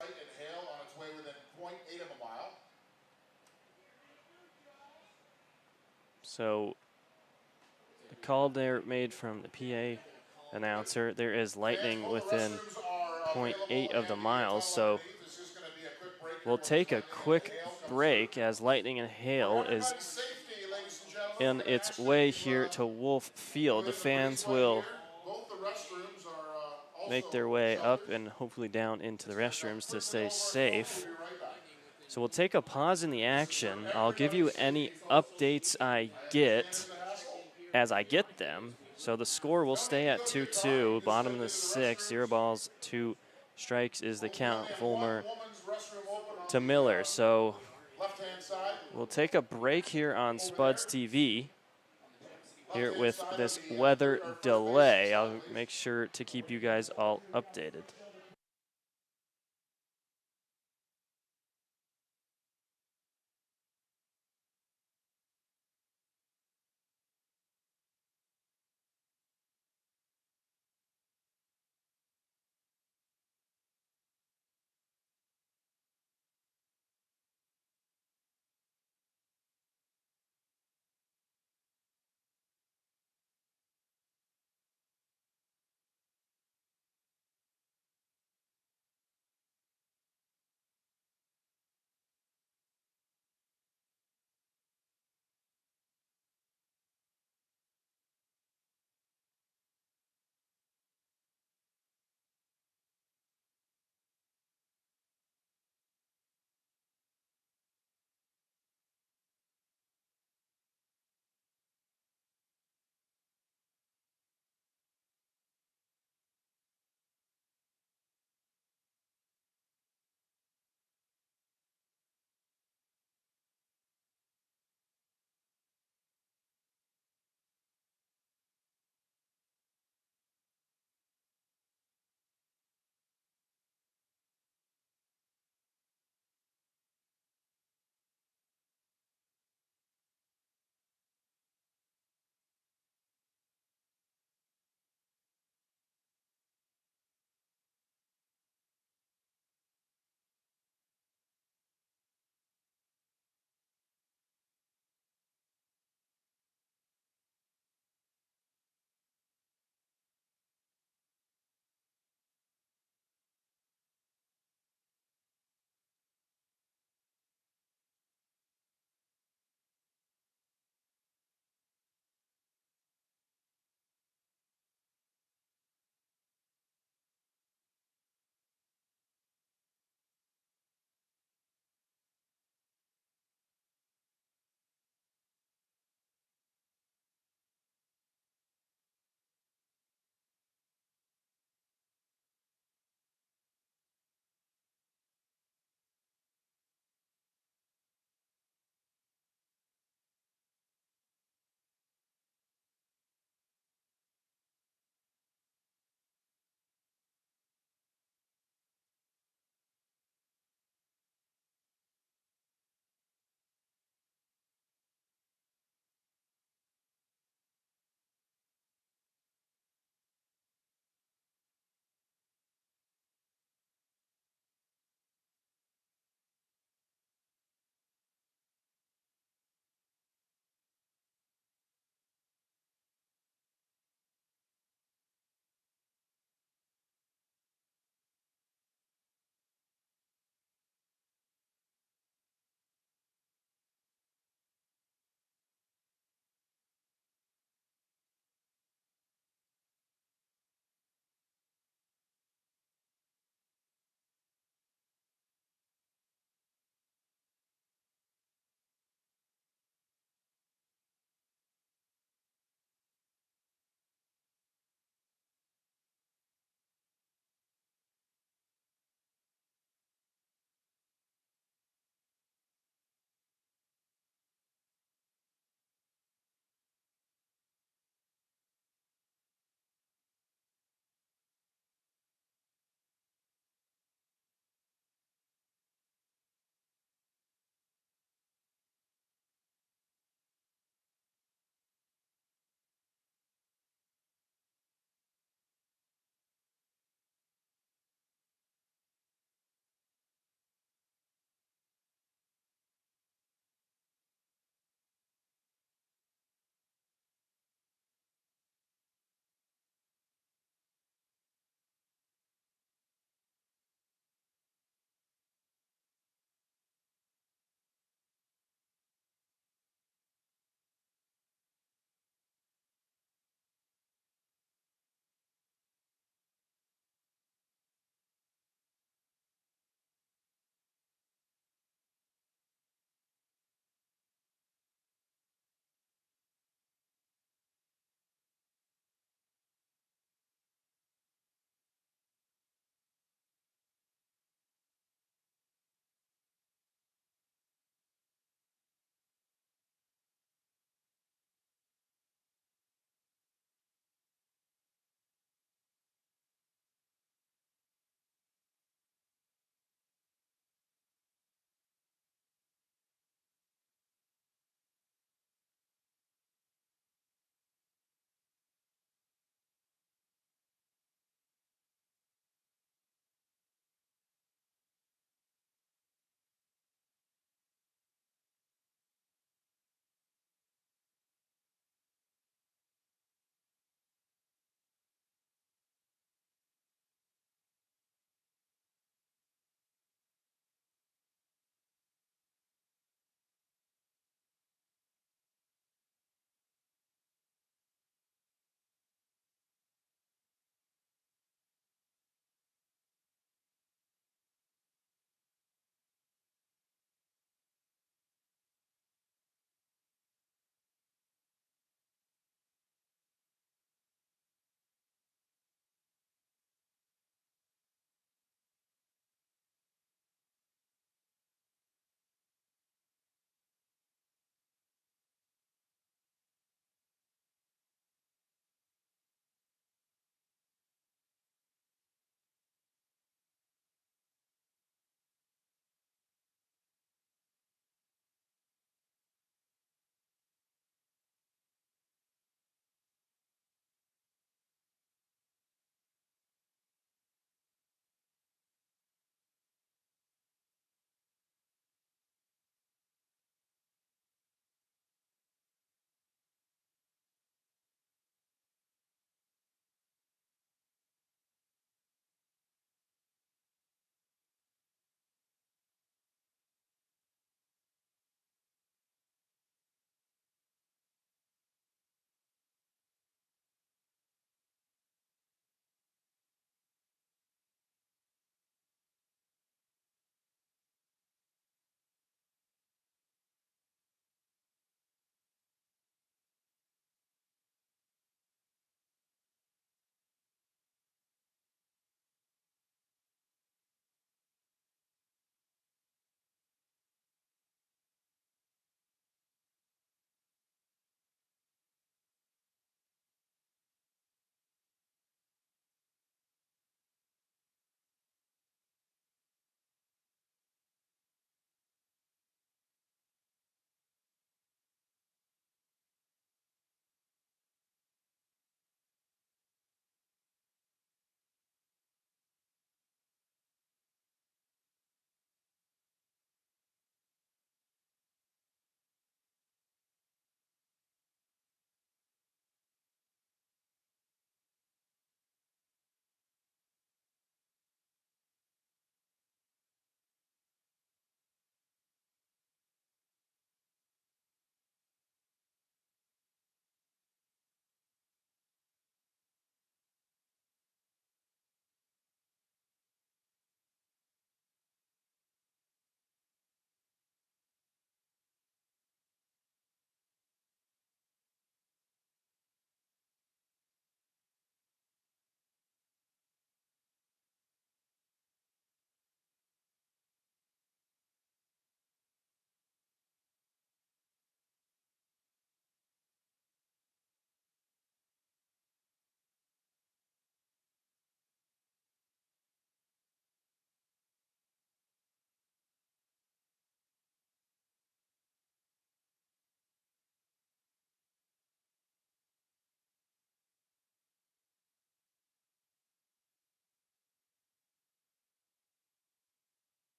And Hale on its way within 0.8 of a mile.
So the call there made from the PA announcer, there is lightning within 0.8 of the miles, so we'll take a quick break as lightning and hail is in its way here to Wolf Field. The fans will make their way up and hopefully down into the restrooms to stay safe. So we'll take a pause in the action. I'll give you any updates I get as I get them. So the score will stay at 2-2, bottom of the sixth, 0 balls, 2 strikes is the count, Fulmer to Miller. So we'll take a break here on Spuds TV. Here with this weather delay, I'll make sure to keep you guys all updated.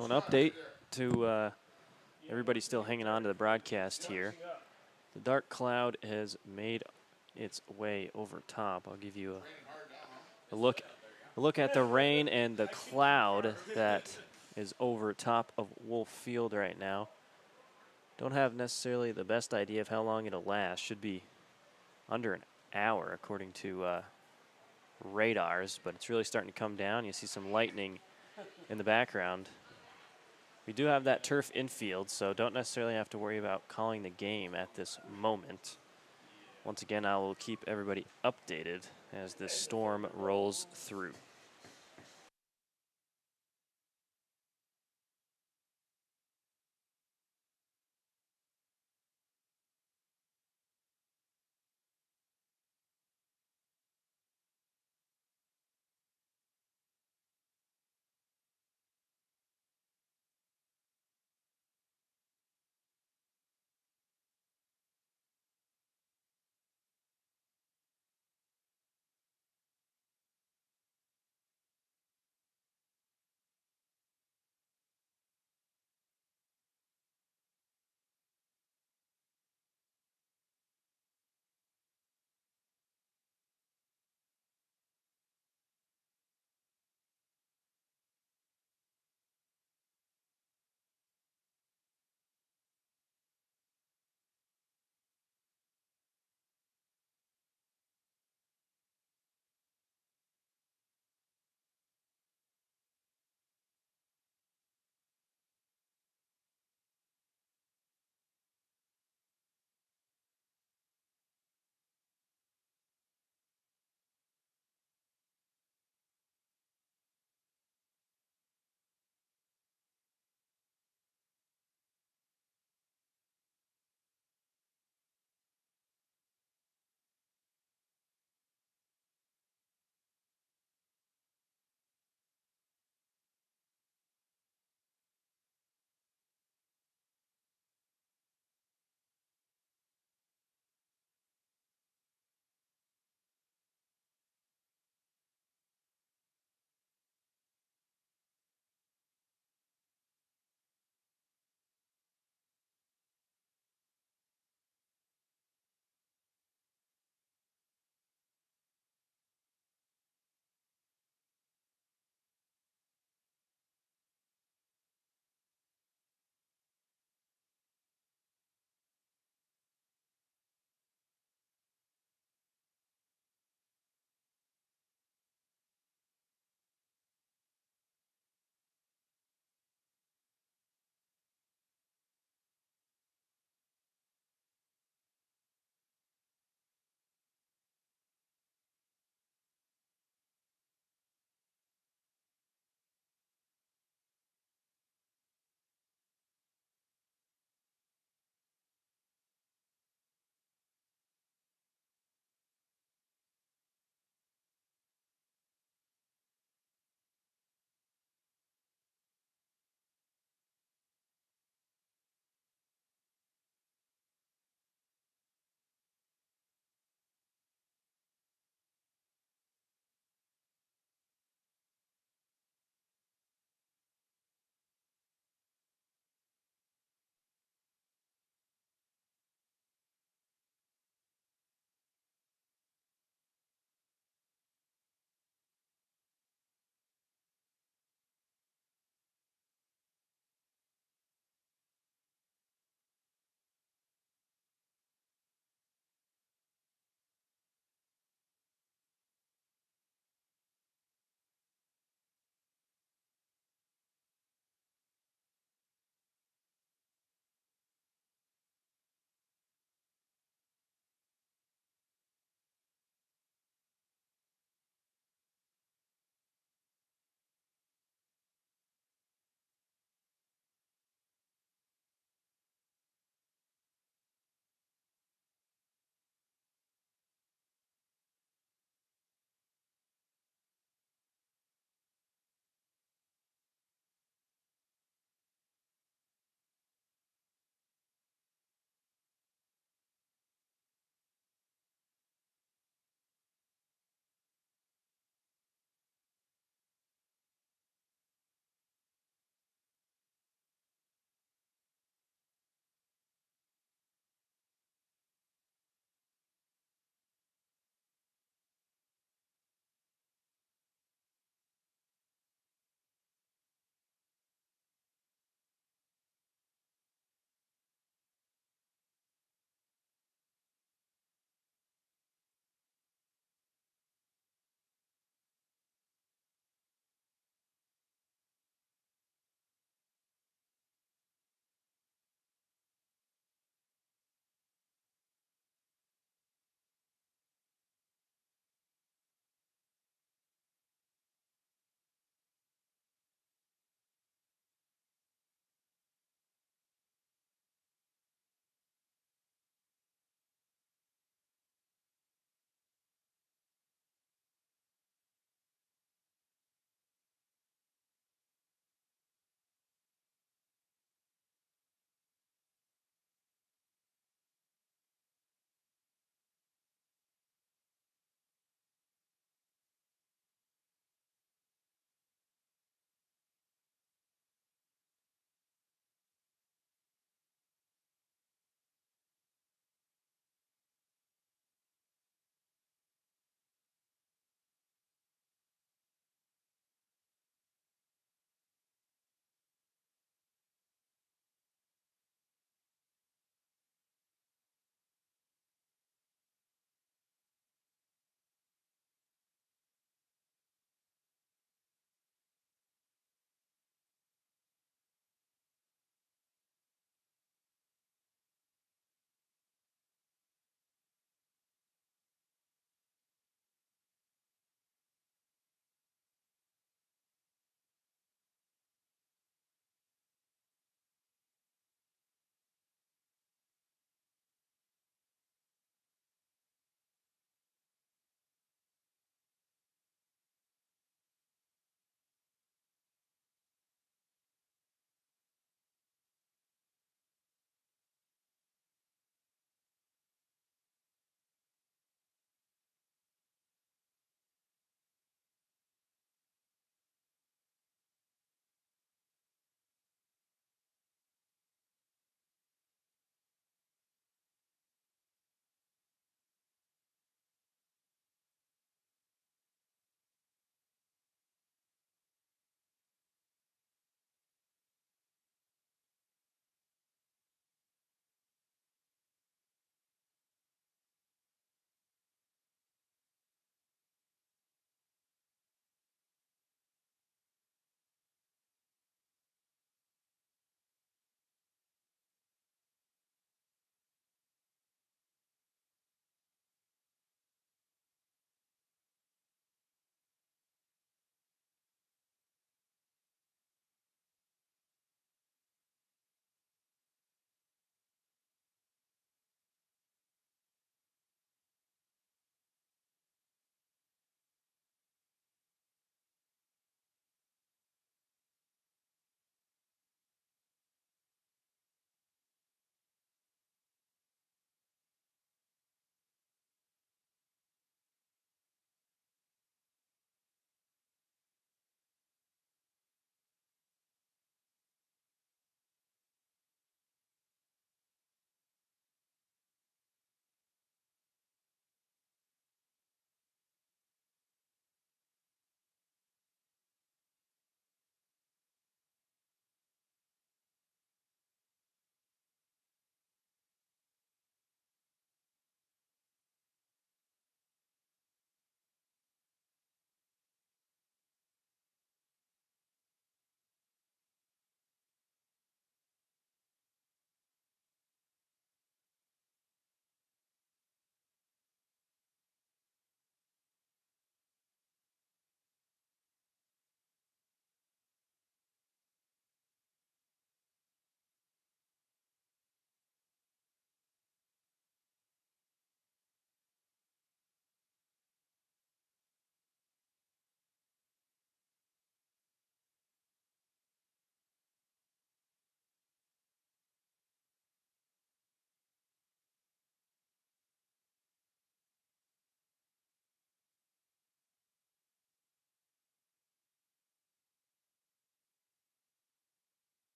So an update to everybody still hanging on to the broadcast here. The dark cloud has made its way over top. I'll give you a look at the rain and the cloud that is over top of Wolf Field right now. Don't have necessarily the best idea of how long it'll last. Should be under an hour according to radars, but it's really starting to come down. You see some lightning in the background. We do have that turf infield, so don't necessarily have to worry about calling the game at this moment. Once again, I will keep everybody updated as this storm rolls through.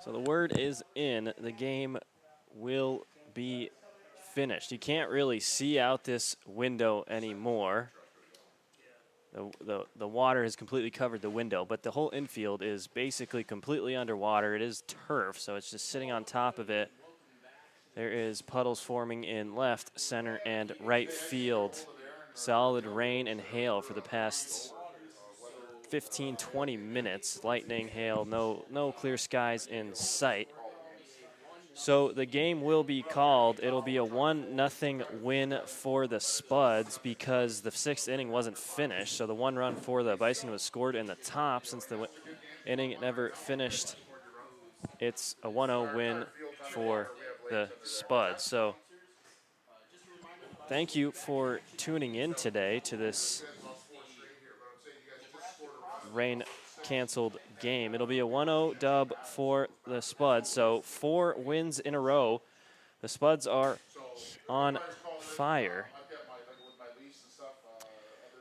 So the word is in. The game will be finished. You can't really see out this window anymore. The water has completely covered the window, but the whole infield is basically completely underwater. It is turf, so it's just sitting on top of it. There is puddles forming in left, center, and right field. Solid rain and hail for the past 15, 20 minutes. Lightning, hail, no clear skies in sight. So the game will be called. It'll be a 1-0 win for the Spuds because the 6th inning wasn't finished. So the 1 run for the Bison was scored in the top since the inning never finished. It's a 1-0 win for the Spuds. So thank you for tuning in today to this rain-canceled game. It'll be a 1-0 dub for the Spuds. So 4 wins in a row. The Spuds are on fire.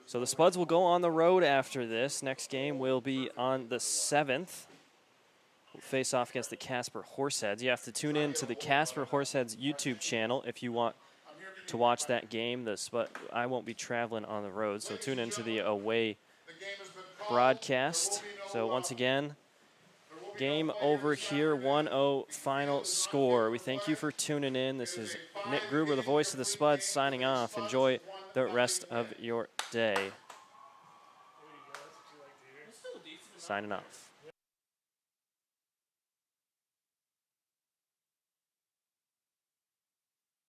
So the Spuds will go on the road after this. Next game will be on the 7th. We'll face off against the Casper Horseheads. You have to tune in to the Casper Horseheads YouTube channel if you want to watch that game. I won't be traveling on the road, so tune into the away broadcast. So once again, game over here, 1-0 final score. We thank you for tuning in. This is Nick Gruber, the voice of the Spuds, signing off. Enjoy the rest of your day. Signing off.